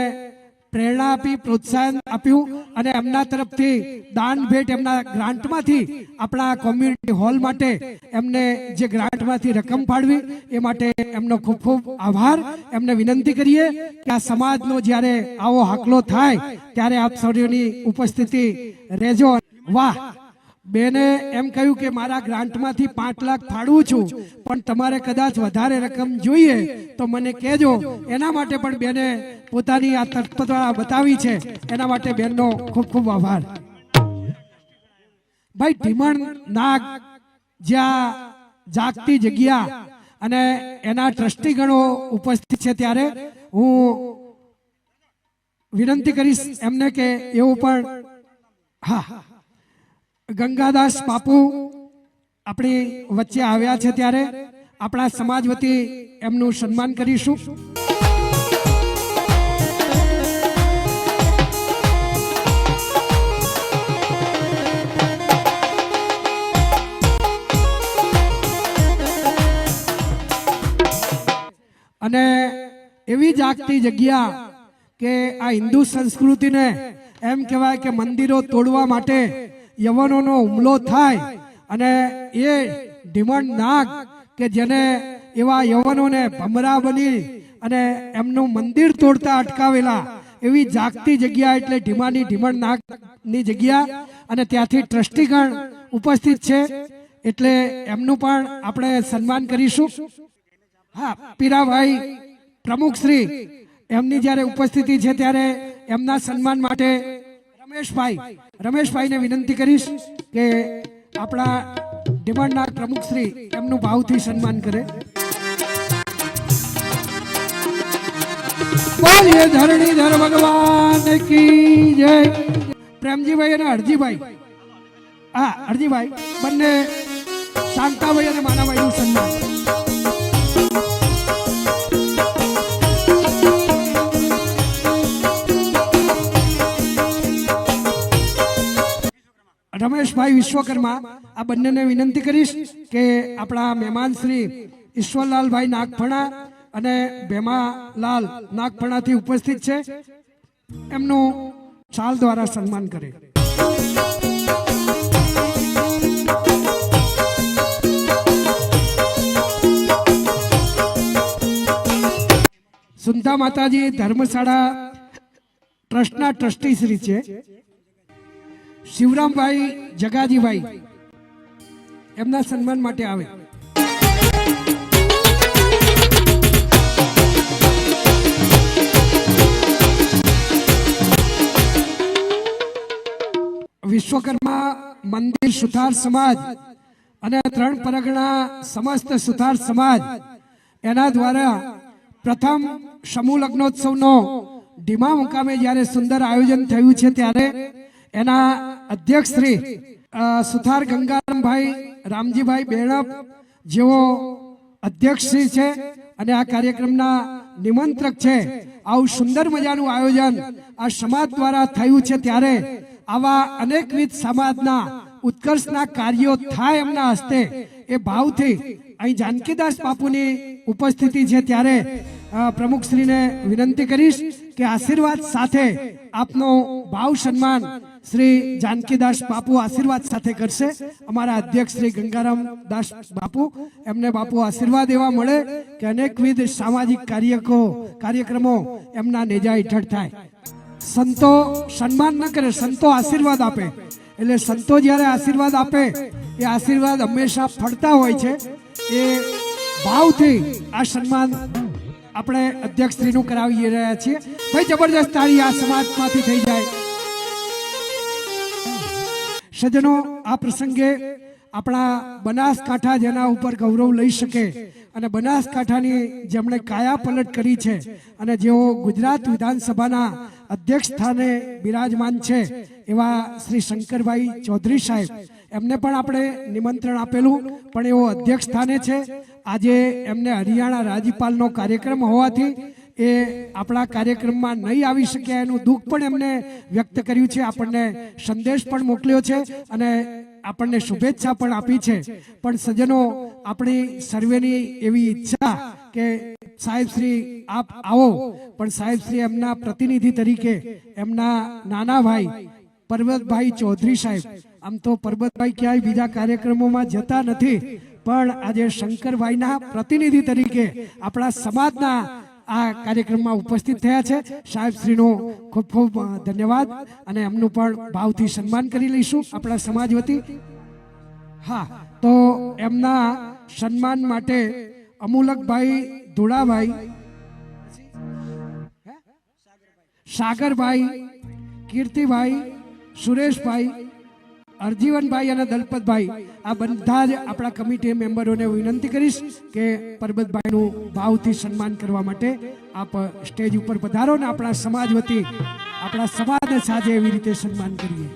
પ્રેરણા આપી, પ્રોત્સાહન આપ્યું અને એમના તરફથી દાન ભેટ એમના ગ્રાન્ટમાંથી આપણા કોમ્યુનિટી હોલ માટે એમને જે ગ્રાન્ટમાંથી રકમ ફાળવી એ માટે એમનો ખૂબ ખૂબ આભાર. એમને વિનંતી કરીએ કે આ સમાજનો જ્યારે આવો હાકલો થાય ત્યારે આપ સૌની ઉપસ્થિતિ રહેજો. વાહ, બેને એમ કહ્યું કે મારા ગ્રાન્ટમાંથી 5 લાખ ફાળવું છું, પણ તમારે કદાચ વધારે રકમ જોઈએ તો મને કહેજો. એના માટે પણ બેને પોતાની આ તત્પરતા બતાવી છે, એના માટે બેનનો ખૂબ ખૂબ આભાર. ભાઈ, ઢીમણ નાગ જ્યાં જાગતી જગ્યા અને એના ટ્રસ્ટીગણો ઉપસ્થિત છે, ત્યારે હું વિનંતી કરીશ એમને કે એવું પણ હા ગંગાદાસ બાપુ આપણી વચ્ચે આવ્યા છે, ત્યારે આપણા સમાજ વતી એમનું સન્માન કરીશું. અને એવી જાગતી જગ્યા કે આ હિન્દુ સંસ્કૃતિને એમ કહેવાય કે મંદિરો તોડવા માટે યવનોનો હુમલો થાય અને એ ઢીમણ નાગ કે જેને એવા યવનોને ભમરા બની અને એમનું મંદિર તોડતા અટકાવેલા, એવી જાગતી જગ્યા એટલે ઢીમાની ઢીમણ નાગની જગ્યા અને ત્યાંથી ટ્રસ્ટીગણ ઉપસ્થિત છે, એટલે એમનું પણ આપણે સન્માન કરીશું. હા, પીરાભાઈ પ્રમુખશ્રી એમની જ્યારે ઉપસ્થિતિ છે ત્યારે એમના સન્માન માટે રમેશભાઈને વિનંતી કરીશ કે આપણા ઢીમણના પ્રમુખશ્રી એમનું ભાવથી સન્માન કરે. બોલીએ ધરણીધર ભગવાન કી જય. પ્રેમજીભાઈ અને હરજીભાઈ, હા હરજીભાઈ બંને શાંતાભાઈ અને માનાભાઈનું સન્માન. રમેશભાઈ વિશ્વકર્મા, આ બંનેને વિનંતી કરીશ કે આપણા મહેમાન શ્રી ઈશ્વરલાલભાઈ નાગફણા અને ભેમાલાલ નાગફણાથી ઉપસ્થિત છે, એમનું શાલ દ્વારા સન્માન કરે. સુંધા માતાજી ધર્મશાળા ટ્રસ્ટના ટ્રસ્ટી શ્રી છે શિવરામભાઈ જગાજીભાઈ, એમના સન્માન માટે આવે. વિશ્વકર્મા મંદિર સુથાર સમાજ અને 3 પરગણા સમસ્ત સુથાર સમાજ એના દ્વારા પ્રથમ સમૂહ લગ્નોત્સવનો ઢીમા મુકામે જ્યારે સુંદર આયોજન થયું છે ત્યારે એના અધ્યક્ષ શ્રી સુથાર ગંગારામભાઈ રામજીભાઈ બેણપ જેઓ અધ્યક્ષ શ્રી છે અને આ કાર્યક્રમના નિમંત્રક છે. આવું સુંદર મજાનું આયોજન આ સમાજ દ્વારા થયું છે ત્યારે આવા અનેકવિધ સમાજના ઉત્કર્ષના કાર્યો થાય એમના હસ્તે એ ભાવથી અહીં જાનકીદાસ બાપુની ઉપસ્થિતિ છે ત્યારે પ્રમુખશ્રીને વિનંતી કરીશ કે આશીર્વાદ સાથે આપનો ભાવ સન્માન શ્રી જાનકીદાસ બાપુ આશીર્વાદ સાથે કરશે. અમારા અધ્યક્ષ શ્રી ગંગારામ દાસ બાપુ, એમને બાપુ આશીર્વાદ એવા મળે કે અનેકવિધ સામાજિક કાર્યક્રમો એમના નેજા હેઠળ થાય. સંતો સન્માન ન કરે, સંતો આશીર્વાદ આપે. એટલે સંતો જ્યારે આશીર્વાદ આપે એ આશીર્વાદ હંમેશા ફળતા હોય છે. એ ભાવથી આ સન્માન આપણે અધ્યક્ષ શ્રીનું કરાવી રહ્યા છીએ. ભાઈ જબરદસ્ત તાળી આ સમાજમાંથી થઈ જાય. સજ્જનો, આ પ્રસંગે આપણા બનાસકાંઠા જેના ઉપર ગૌરવ લઈ શકે અને બનાસકાંઠાની જેમણે કાયા પલટ કરી છે અને જેઓ ગુજરાત વિધાનસભાના અધ્યક્ષ સ્થાને બિરાજમાન છે એવા શ્રી શંકરભાઈ ચૌધરી સાહેબ, એમને પણ આપણે નિમંત્રણ આપેલું પણ એઓ અધ્યક્ષ સ્થાને છે. આજે એમને હરિયાણા રાજ્યપાલનો કાર્યક્રમ હોવાથી એ આપણા કાર્યક્રમમાં નહીં આવી શક્યા એનું દુઃખ પણ એમને વ્યક્ત કર્યું છે. આપણને સંદેશ પણ મોકલ્યો છે અને આપણને શુભેચ્છા પણ આપી છે. પણ સજ્જનો, આપણી સર્વેની એવી ઈચ્છા કે સાહેબ શ્રી આપ આવો, પણ સાહેબ શ્રી એમના પ્રતિનિધિ તરીકે એમના નાના ભાઈ પરબતભાઈ ચૌધરી સાહેબ, આમ તો પરબતભાઈ ક્યાંય બીજા કાર્યક્રમોમાં જતા નથી, પણ આજે શંકરભાઈના પ્રતિનિધિ તરીકે આપણા સમાજના આ કાર્યક્રમમાં ઉપસ્થિત થયા છે. સાહેબ શ્રીનો ખૂબ ખૂબ ધન્યવાદ અને એમનું પણ ભાવથી સન્માન કરી લઈશું આપણા સમાજ વતી. હા, તો એમના સન્માન માટે અમુલકભાઈ ધોળાભાઈ, સાગરભાઈ, કીર્તિભાઈ, સુરેશભાઈ, અરજીવનભાઈ અને દલપતભાઈ, આ બધા જ આપણા કમિટી મેમ્બરોને વિનંતી કરીશ કે પરબતભાઈનું ભાવથી સન્માન કરવા માટે આપ સ્ટેજ ઉપર પધારો ને આપણા સમાજ વતી આપણા સમાજને સાજે એવી રીતે સન્માન કરીએ.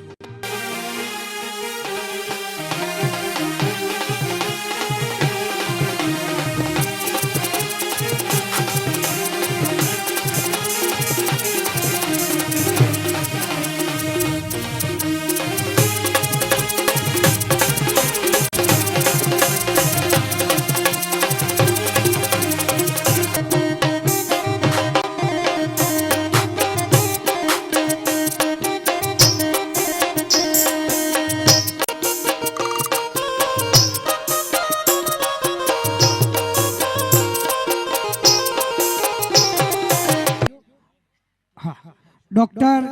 ડોક્ટર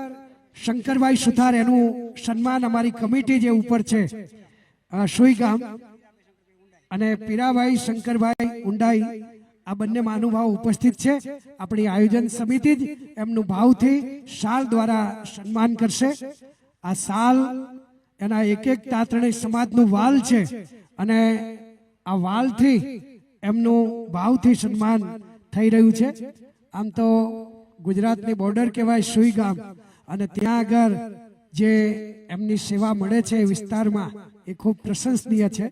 શંકરભાઈ સુથાર, એનું સન્માન અમારી કમિટી જે ઉપર છે સુઈગામ અને પીરાભાઈ શંકરભાઈ ઊંડાઈ, આ બંને મહાનુભાવ ઉપસ્થિત છે. આપણી આયોજન સમિતિ જ એમનું ભાવથી શાલ દ્વારા સન્માન કરશે. આ શાલ એના એક તાતણે સમાજનું વાલ છે અને આ વાલથી એમનું ભાવથી સન્માન થઈ રહ્યું છે. આમ તો ગુજરાતની બોર્ડર કહેવાય સુઈગામ, અને ત્યાં આગળ જે એમની સેવા મળે છે વિસ્તારમાં એ ખૂબ પ્રશંસનીય છે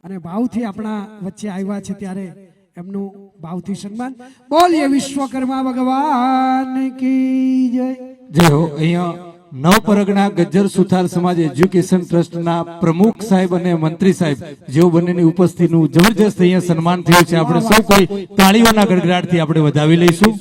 અને ભાવથી આપણા વચ્ચે આવ્યા છે ત્યારે એમનું ભાવથી સન્માન. બોલીએ વિશ્વકર્મા ભગવાન કી જય. જય હો. અહીંયા નવ પરગણા ગજ્જર સુથાર સમાજ એજ્યુકેશન ટ્રસ્ટના પ્રમુખ સાહેબ અને મંત્રી સાહેબ જેઓ બંનેની ઉપસ્થિતિનું જબરજસ્ત અહીંયા સન્માન થયું છે. આપણે સૌ કોઈ તાળીઓના ગડગડાટથી આપણે વધાવી લઈશું.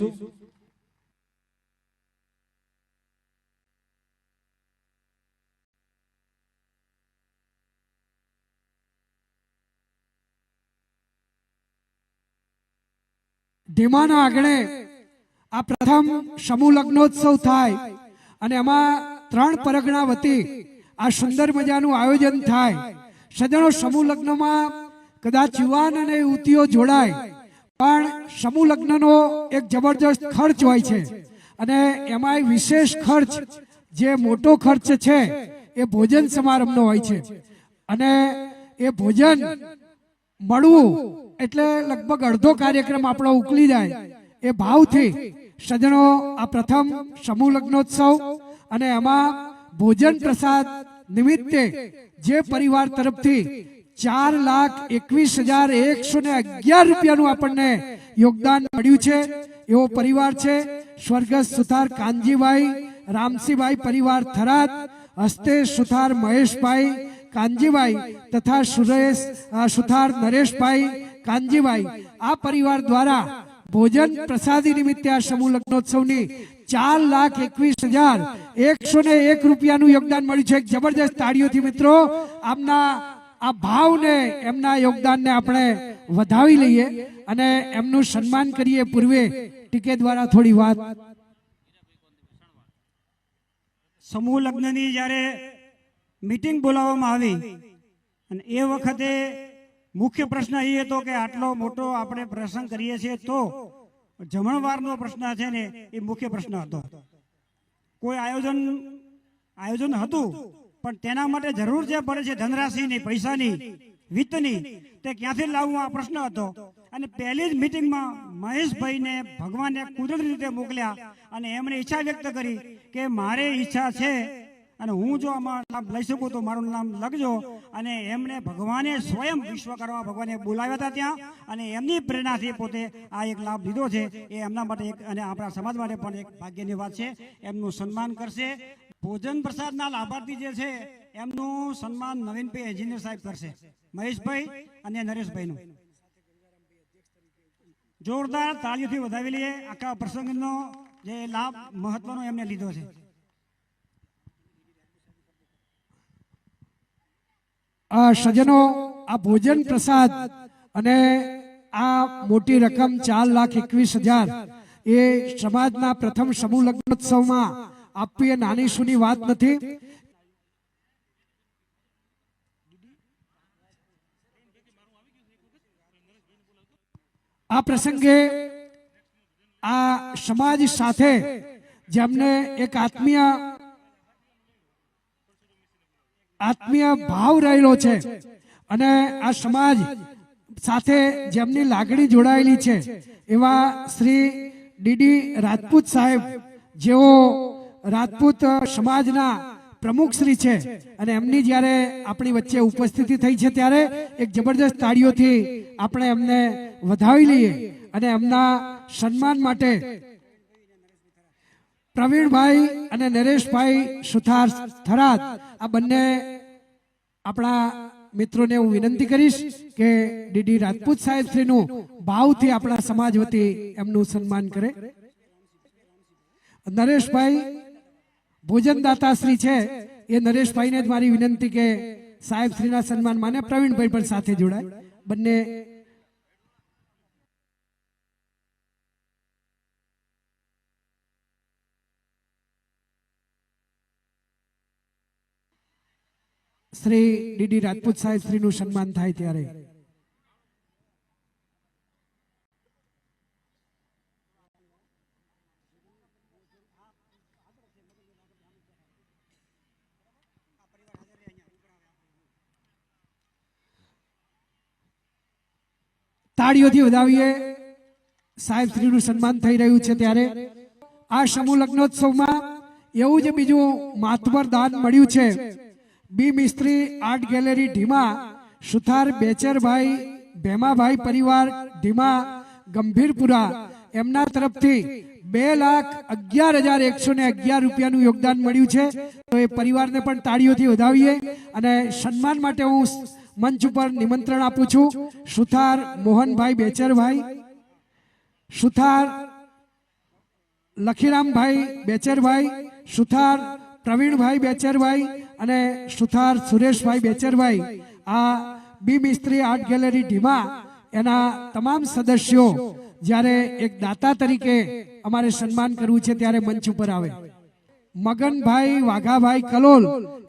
ધીમાના આગળ આ પ્રથમ સમૂહ લગ્નોત્સવ થાય અને એમાં 3 પરગણા વતી આ સુંદર મજાનું આયોજન થાય. સજ્જનો, સમૂહ લગ્નમાં કદાચ યુવાન અને યુવતીઓ જોડાય, પણ સમૂહ લગ્નનો એક જબરજસ્ત ખર્ચ હોય છે અને એમાંય વિશેષ ખર્ચ, જે મોટો ખર્ચ છે એ ભોજન સમારંભનો હોય છે. અને એ ભોજન મળવું એટલે લગભગ અડધો કાર્યક્રમ આપણો ઉકલી જાય. એ ભાવથી સજ્જનો, આ પ્રથમ સમૂહ લગ્નોત્સવ અને એમાં ભોજન પ્રસાદ નિમિત્તે જે પરિવાર તરફથી 4,21,111 રૂપિયાનું આપણને યોગદાન મળ્યું છે, એવો પરિવાર છે સ્વર્ગસ્થ સુથાર કાનજીભાઈ રામસિંહભાઈ પરિવાર થરાદ, હસ્તે સુથાર મહેશભાઈ કાનજીભાઈ તથા સુથાર નરેશભાઈ કાનજીભાઈ. આ પરિવાર દ્વારા ભોજન પ્રસાદી નિમિત્તે આ સમૂહ લગ્નોત્સવની 4,21,101 રૂપિયાનું યોગદાન મળ્યું છે. એક જબરજસ્ત તાળીઓથી મિત્રો આમના આ ભાવને, એમના યોગદાનને આપણે વધાવી લઈએ અને એમનું સન્માન કરીએ. પૂર્વે ટીકે દ્વારા થોડી વાત. સમૂહ લગ્નની જ્યારે મીટિંગ બોલાવવામાં આવી અને એ વખતે મુખ્ય પ્રશ્ન એ હતો કે આટલો મોટો આપણે પ્રસંગ કરીએ છીએ તો જમણવારનો પ્રશ્ન છે ને એ મુખ્ય પ્રશ્ન હતો. કોઈ આયોજન હતું, પણ તેના માટે જરૂર જે પડે છે ધનરાશિની, પૈસાની, વિત્તની, તે ક્યાંથી લાવવું આ પ્રશ્ન હતો. અને પહેલી જ મિટિંગમાં મહેશભાઈને ભગવાને કુદરતી રીતે મોકલ્યા અને એમણે ઈચ્છા વ્યક્ત કરી કે મારે ઈચ્છા છે અને હું જો આમાં લાભ લઈ શકું તો મારું નામ લખજો. અને એમણે ભગવાને સ્વયં વિશ્વકર્મા ભગવાને બોલાવ્યા હતા ત્યાં, અને એમની પ્રેરણાથી પોતે આ એક લાભ લીધો છે. એ એમના માટે એક, અને આપણા સમાજ માટે પણ એક ભાગ્યની વાત છે. એમનું સન્માન કરશે. ભોજન પ્રસાદના લાભાર્થી જે છે એમનું સન્માન નવીનભાઈ એન્જિનિયર સાહેબ કરશે, મહેશભાઈ અને નરેશભાઈનું. જોરદાર તાળીઓથી વધાવી લઈએ. આખા પ્રસંગનો જે લાભ મહત્વનો એમને લીધો છે. સજ્જનો, આ ભોજન પ્રસાદ અને આ મોટી રકમ 4,21,000 એ સમાજના પ્રથમ સમૂહ લગ્નોત્સવમાં આપવી એ નાની સૂની વાત નથી. આ પ્રસંગે આ સમાજ સાથે જેમને એક આત્મીય ભાવ રહેલો છે અને આ સમાજ સાથે જેમની લાગણી જોડાયેલી છે, એવા શ્રી ડીડી રાજપૂત સાહેબ, જેઓ રાજપૂત સમાજના પ્રમુખ શ્રી છે, અને એમની જ્યારે આપણી વચ્ચે ઉપસ્થિતિ થઈ છે ત્યારે એક જબરજસ્ત તાળીઓથી આપણે એમને વધાવી લઈએ. અને એમના સન્માન માટે પ્રવીણભાઈ અને નરેશભાઈ સુથાર થરાદ, આ બંને આપણા મિત્રોને હું વિનંતી કરીશ કે ડીડી રાજપૂત સાહેબ શ્રીનું ભાવથી આપણા સમાજ વતી એમનું સન્માન કરે. નરેશભાઈ ભોજનદાતા શ્રી છે, એ નરેશભાઈને જ મારી વિનંતી કે સાહેબ શ્રીના સન્માન માને પ્રવીણભાઈ પણ સાથે જોડાય. બંને શ્રી ડીડી રાજપૂત સાહેબ શ્રીનું સન્માન થાય ત્યારે તાળીઓથી વધાવીએ. સાહેબ શ્રીનું સન્માન થઈ રહ્યું છે ત્યારે આ સમૂહ લગ્નોત્સવમાં એવું જ બીજું માતબર દાન મળ્યું છે. બી મિસ્ત્રી આર્ટ ગેલેરી ઢીમા, સુથાર બેચરભાઈ ભેમાભાઈ પરિવાર ઢીમા ગંભીરપુરા, એમના તરફથી 2,11,111 રૂપિયાનું યોગદાન મળ્યું છે. તો એ પરિવારને પણ તાળીઓથી વધાવીએ. અને સન્માન માટે હું મંચ ઉપર નિમંત્રણ આપું છું સુથાર મોહનભાઈ બેચરભાઈ, સુથાર લખીરામભાઈ બેચરભાઈ, સુથાર પ્રવીણભાઈ બેચરભાઈ અને સુથાર સુરેશભાઈ બેચરભાઈ. આ બી મિસ્ત્રી આર્ટ ગેલેરી ઢીમા એના તમામ સદસ્યો જ્યારે એક દાતા તરીકે અમારે સન્માન કરવું છે ત્યારે મંચ ઉપર આવે. મગનભાઈ વાઘાભાઈ કલોલ,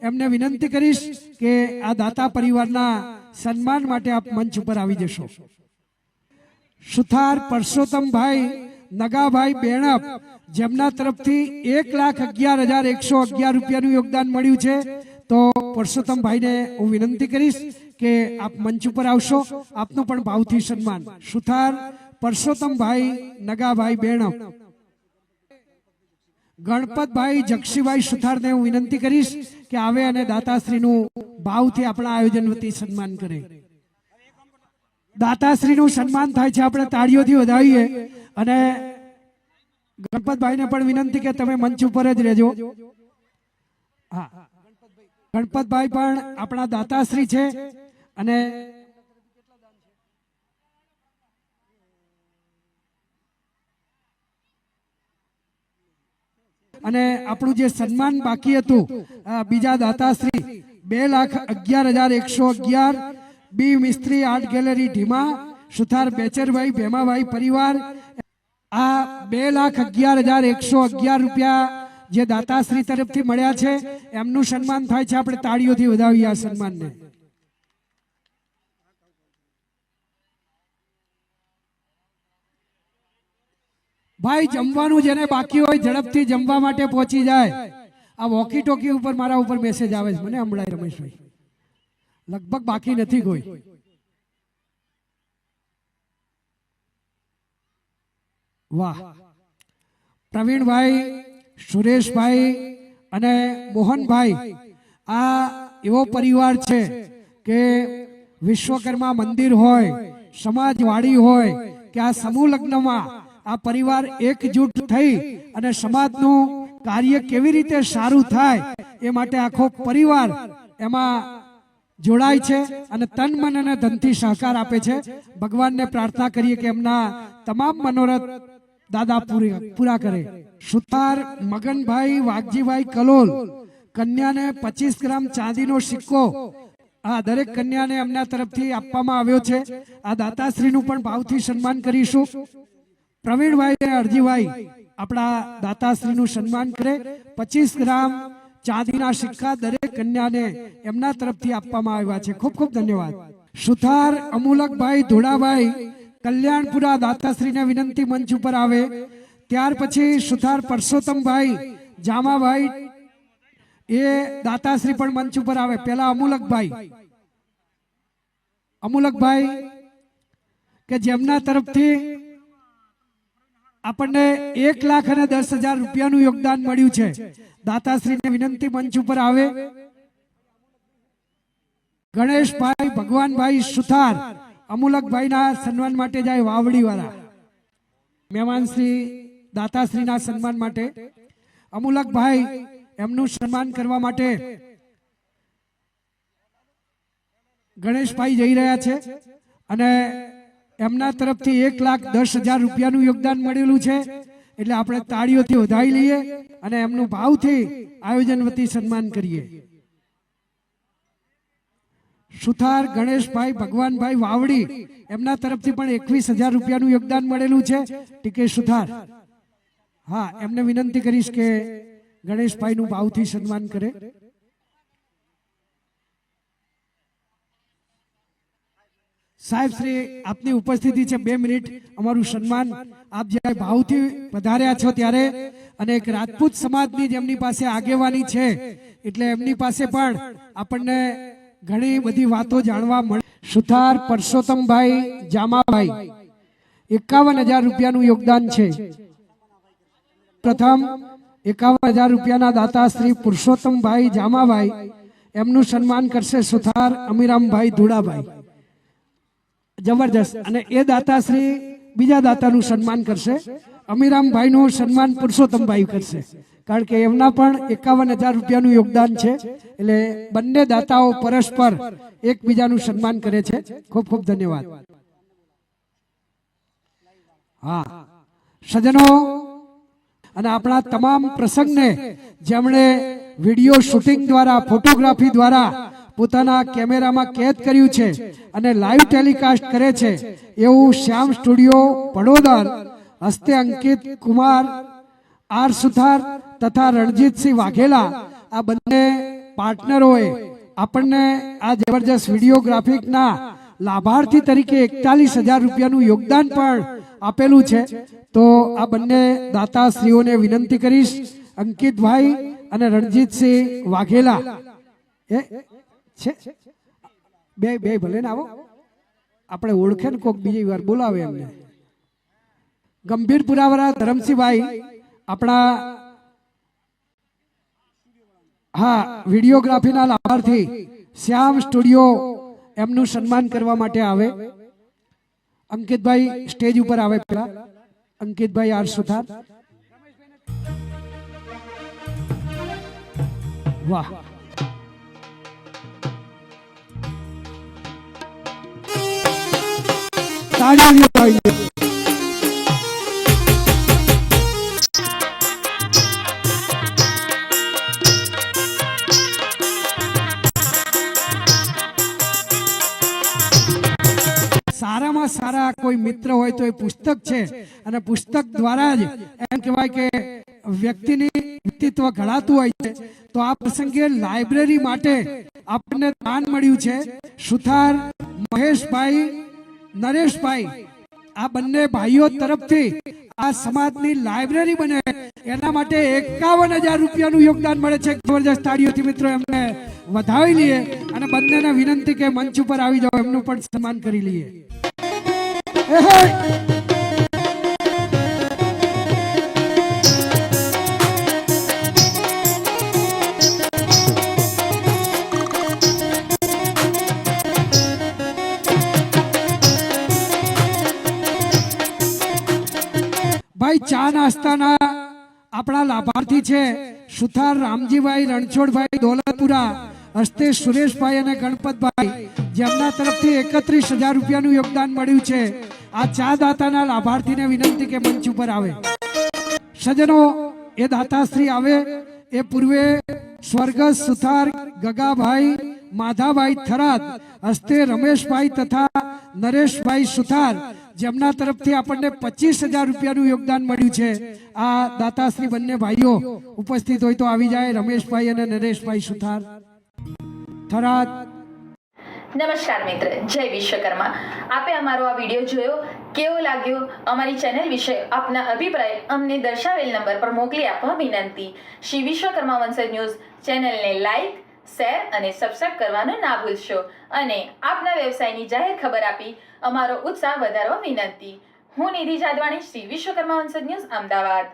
એમને વિનંતી કરીશ કે આ દાતા પરિવારના સન્માન માટે આપ મંચ ઉપર આવી જશો. સુથાર પરસોત્તમભાઈ નગાભાઈ બેણપ, જેમના તરફથી 1,11,111 રૂપિયાનું યોગદાન મળ્યું છે, તો પરસોત્તમભાઈને હું વિનંતી કરીશ કે આપ મંચ ઉપર આવશો. આપનું પણ ભાવથી સન્માન. સુથાર પરસોત્તમભાઈ નગાભાઈ બેણપ. ગણપતભાઈ જક્ષીભાઈ સુથારને હું વિનંતી કરીશ કે આવે અને દાતાશ્રીનું ભાવથી આપણા આયોજન વતી સન્માન કરે. દાતાશ્રીનું સન્માન થાય છે, આપણે તાળીઓથી વધાવીએ. અને ગણપતભાઈને પણ વિનંતી કે તમે મંચ ઉપર જ રહેજો. હા, ગણપતભાઈ પણ આપણા દાતાશ્રી છે. અને આપણું જે સન્માન બાકી હતું બીજા દાતાશ્રી 2,11,111, બી મિસ્ત્રી આર્ટ ગેલેરી ઢીમા, સુથાર બેચરભાઈ ભેમાભાઈ પરિવાર, આ 2,11,111 રૂપિયા જે દાતાશ્રી તરફથી મળ્યા છે એમનું સન્માન થાય છે. આપણે તાળીઓથી વધાવીએ આ સન્માનને. ભાઈ જમવાનું જેને બાકી હોય ઝડપથી જમવા માટે પહોંચી જાય. આ વોકી ટોકી ઉપર મારા ઉપર મેસેજ આવે છે, મને હમણાં રમેશભાઈ લગભગ બાકી નથી કોઈ. વાહ, પ્રવીણભાઈ, સુરેશભાઈ અને મોહનભાઈ, આ એવો પરિવાર છે કે વિશ્વકર્મા મંદિર હોય, સમાજવાડી હોય કે આ સમૂહ લગ્નમાં આ પરિવાર એકજૂટ થઈ અને સમાજનું કાર્ય કેવી રીતે સારું થાય એ માટે આખો પરિવાર એમાં જોડાય છે અને તન મન અને ધનથી સહકાર આપે છે. ભગવાનને પ્રાર્થના કરીએ કે એમના તમામ મનોરથ દાદા પૂરા કરે. સુથાર મગનભાઈ વાઘજીભાઈ કલોલ, કન્યાને 25 ગ્રામ ચાંદીનો સિક્કો આ દરેક કન્યાને એમના તરફથી આપવામાં આવ્યો છે. આ દાતાશ્રીનું પણ ભાવથી સન્માન કરીશું. પ્રવીણભાઈ અને અરજીભાઈ આપણા દાતાશ્રીનું સન્માન કરે. 25 ગ્રામ ચાંદીના સિક્કા દરેક કન્યાને એમના તરફથી આપવામાં આવ્યા છે. ખૂબ ખૂબ ધન્યવાદ. સુથાર અમુલકભાઈ ધોળાભાઈ કલ્યાણપુરા, દાતાશ્રીને વિનંતી મંચ ઉપર આવે. ત્યાર પછી સુથાર પરસોત્તમભાઈ જામાભાઈ, એ દાતાશ્રી પણ મંચ ઉપર આવે. પહેલા અમુલકભાઈ કે જેમના તરફથી આપણને 1,10,000 રૂપિયાનું યોગદાન મળ્યું છે. દાતાશ્રીને વિનંતી મંચ ઉપર આવે. ગણેશભાઈ ભગવાનભાઈ સુથાર અમુલકભાઈના સન્માન માટે જાય. વાવડી વાળા મહેમાન શ્રી દાતાશ્રીના સન્માન માટે અમુલકભાઈ એમનું સન્માન કરવા માટે ગણેશભાઈ જઈ રહ્યા છે અને એમના તરફથી 1,10,000 રૂપિયાનું યોગદાન મળેલું છે. એટલે આપણે તાળીઓથી વધાવી લઈએ અને એમનું ભાવથી આયોજન વતી સન્માન કરીએ. સુથાર ગણેશભાઈ ભગવાનભાઈ વાવડી, એમના તરફથી પણ 21,000 રૂપિયાનું યોગદાન મળેલું છે. ટીકે સુથાર, હા, એમને વિનંતી કરીશ કે ગણેશભાઈનું ભાવથી સન્માન કરે. સાહેબ શ્રી, આપની ઉપસ્થિતિ છે, 2 મિનિટ અમારું સન્માન આપ જ્યારે ભાવથી પધાર્યા છો ત્યારે, અને એક રાજપૂત સમાજની જેમની પાસે આગેવાની છે એટલે એમની પાસે પણ આપણને ઘણી બધી વાતો જાણવા મળે. સુથાર પરસોત્તમભાઈ જામાભાઈ 51,000 રૂપિયાનું યોગદાન છે. પ્રથમ 51,000 રૂપિયાના દાતા શ્રી પુરુષોત્તમભાઈ જામાભાઈ, એમનું સન્માન કરશે સુથાર અમીરામભાઈ ધુડાભાઈ. જબરજસ્ત. અને એ દાતાશ્રી બીજા દાતાનું સન્માન કરશે. અમીરામભાઈનું સન્માન પુરુષોત્તમભાઈ કરશે, કારણ કે એમના પણ 51,000 રૂપિયાનું યોગદાન છે. એટલે બંને દાતાઓ પરસ્પર એકબીજાનું સન્માન કરે છે. ખૂબ ખૂબ ધન્યવાદ. હા સજ્જનો, અને આપણા તમામ પ્રસંગને જેમણે વિડીયો શૂટિંગ દ્વારા, ફોટોગ્રાફી દ્વારા પોતાના કેમેરામાં કેદ કર્યું છે અને લાઈવ ટેલિકાસ્ટ કરે છે એવું શ્યામ સ્ટુડિયો પડોદર હસ્તે અંકિત કુમાર આર સુથાર તથા રણજીતસિંહ વાઘેલા આ બંને પાર્ટનરોએ આપણને આ જબરજસ્ત વિડીયોગ્રાફિકના લાભાર્થી તરીકે 41,000 રૂપિયાનું યોગદાન પણ આપેલું છે. તો આ બંને દાતાશ્રીઓને વિનંતી કરીશ, અંકિતભાઈ અને રણજીતસિંહ વાઘેલા એ છે બે ભલે ને આવો, આપણે ઓળખે ને કોક બીજી વાર બોલાવે એમને. ગંભીર પુરાવાળા ધરમસિંહભાઈ આપણા હા વિડીયોગ્રાફીના લાભાર્થી શ્યામ સ્ટુડિયો એમનું સન્માન કરવા માટે આવે. અંકિતભાઈ સ્ટેજ ઉપર આવે પેલા. અંકિતભાઈ આર સુથાર. વાહ, તાળીઓ પાડીએ. સારામાં સારા કોઈ મિત્ર હોય તો એ પુસ્તક છે અને પુસ્તક દ્વારા જ એમ કહેવાય કે વ્યક્તિની વ્યક્તિત્વ ઘડાતું હોય છે. તો આ પ્રસંગે લાઇબ્રેરી માટે આપણને દાન મળ્યું છે. સુથાર મહેશભાઈ, નરેશભાઈ, આ બંને ભાઈઓ તરફથી આ સમાજની લાઇબ્રેરી બને એના માટે 51,000 રૂપિયાનું યોગદાન મળે છે. જબરજસ્ત તાળીઓથી મિત્રો એમને વધાવી લઈએ અને બંનેને વિનંતી કે મંચ ઉપર આવી જાઓ, એમનું પણ સન્માન કરી લઈએ. ભાઈ ચા નાસ્તાના આપણા લાભાર્થી છે સુથાર રામજીભાઈ રણછોડભાઈ દોલતપુરા હસ્તે સુરેશભાઈ અને ગણપતભાઈ, જેમના તરફથી 31,000 રૂપિયાનું યોગદાન મળ્યું છે. આ ચા દાતાના લાભાર્થીને વિનંતી કે મંચ ઉપર આવે. સજ્જનો, એ દાતાશ્રી આવે એ પૂર્વે સ્વર્ગસ્થ સુથાર ગગાભાઈ માધાભાઈ થરાદ હસ્તે રમેશભાઈ તથા નરેશભાઈ સુથાર, જેમના તરફથી આપણને 25,000 રૂપિયાનું યોગદાન મળ્યું છે. આ દાતાશ્રી બંને ભાઈઓ ઉપસ્થિત હોય તો આવી જાય. રમેશભાઈ અને નરેશભાઈ સુથાર થરાદ. નમસ્કાર મિત્ર, જય વિશ્વકર્મા. આપે અમારો આ વિડીયો જોયો, કેવો લાગ્યો? અમારી ચેનલ વિશે આપના અભિપ્રાય અમને દર્શાવેલ નંબર પર મોકલી આપવા વિનંતી. શ્રી વિશ્વકર્મા વંશજ ન્યૂઝ ચેનલને લાઈક, શેર અને સબસ્ક્રાઇબ કરવાનું ના ભૂલશો અને આપના વ્યવસાયની જાહેર ખબર આપી અમારો ઉત્સાહ વધારવા વિનંતી. હું નિધિ જાદવાણી, શ્રી વિશ્વકર્મા વંશજ ન્યૂઝ, અમદાવાદ.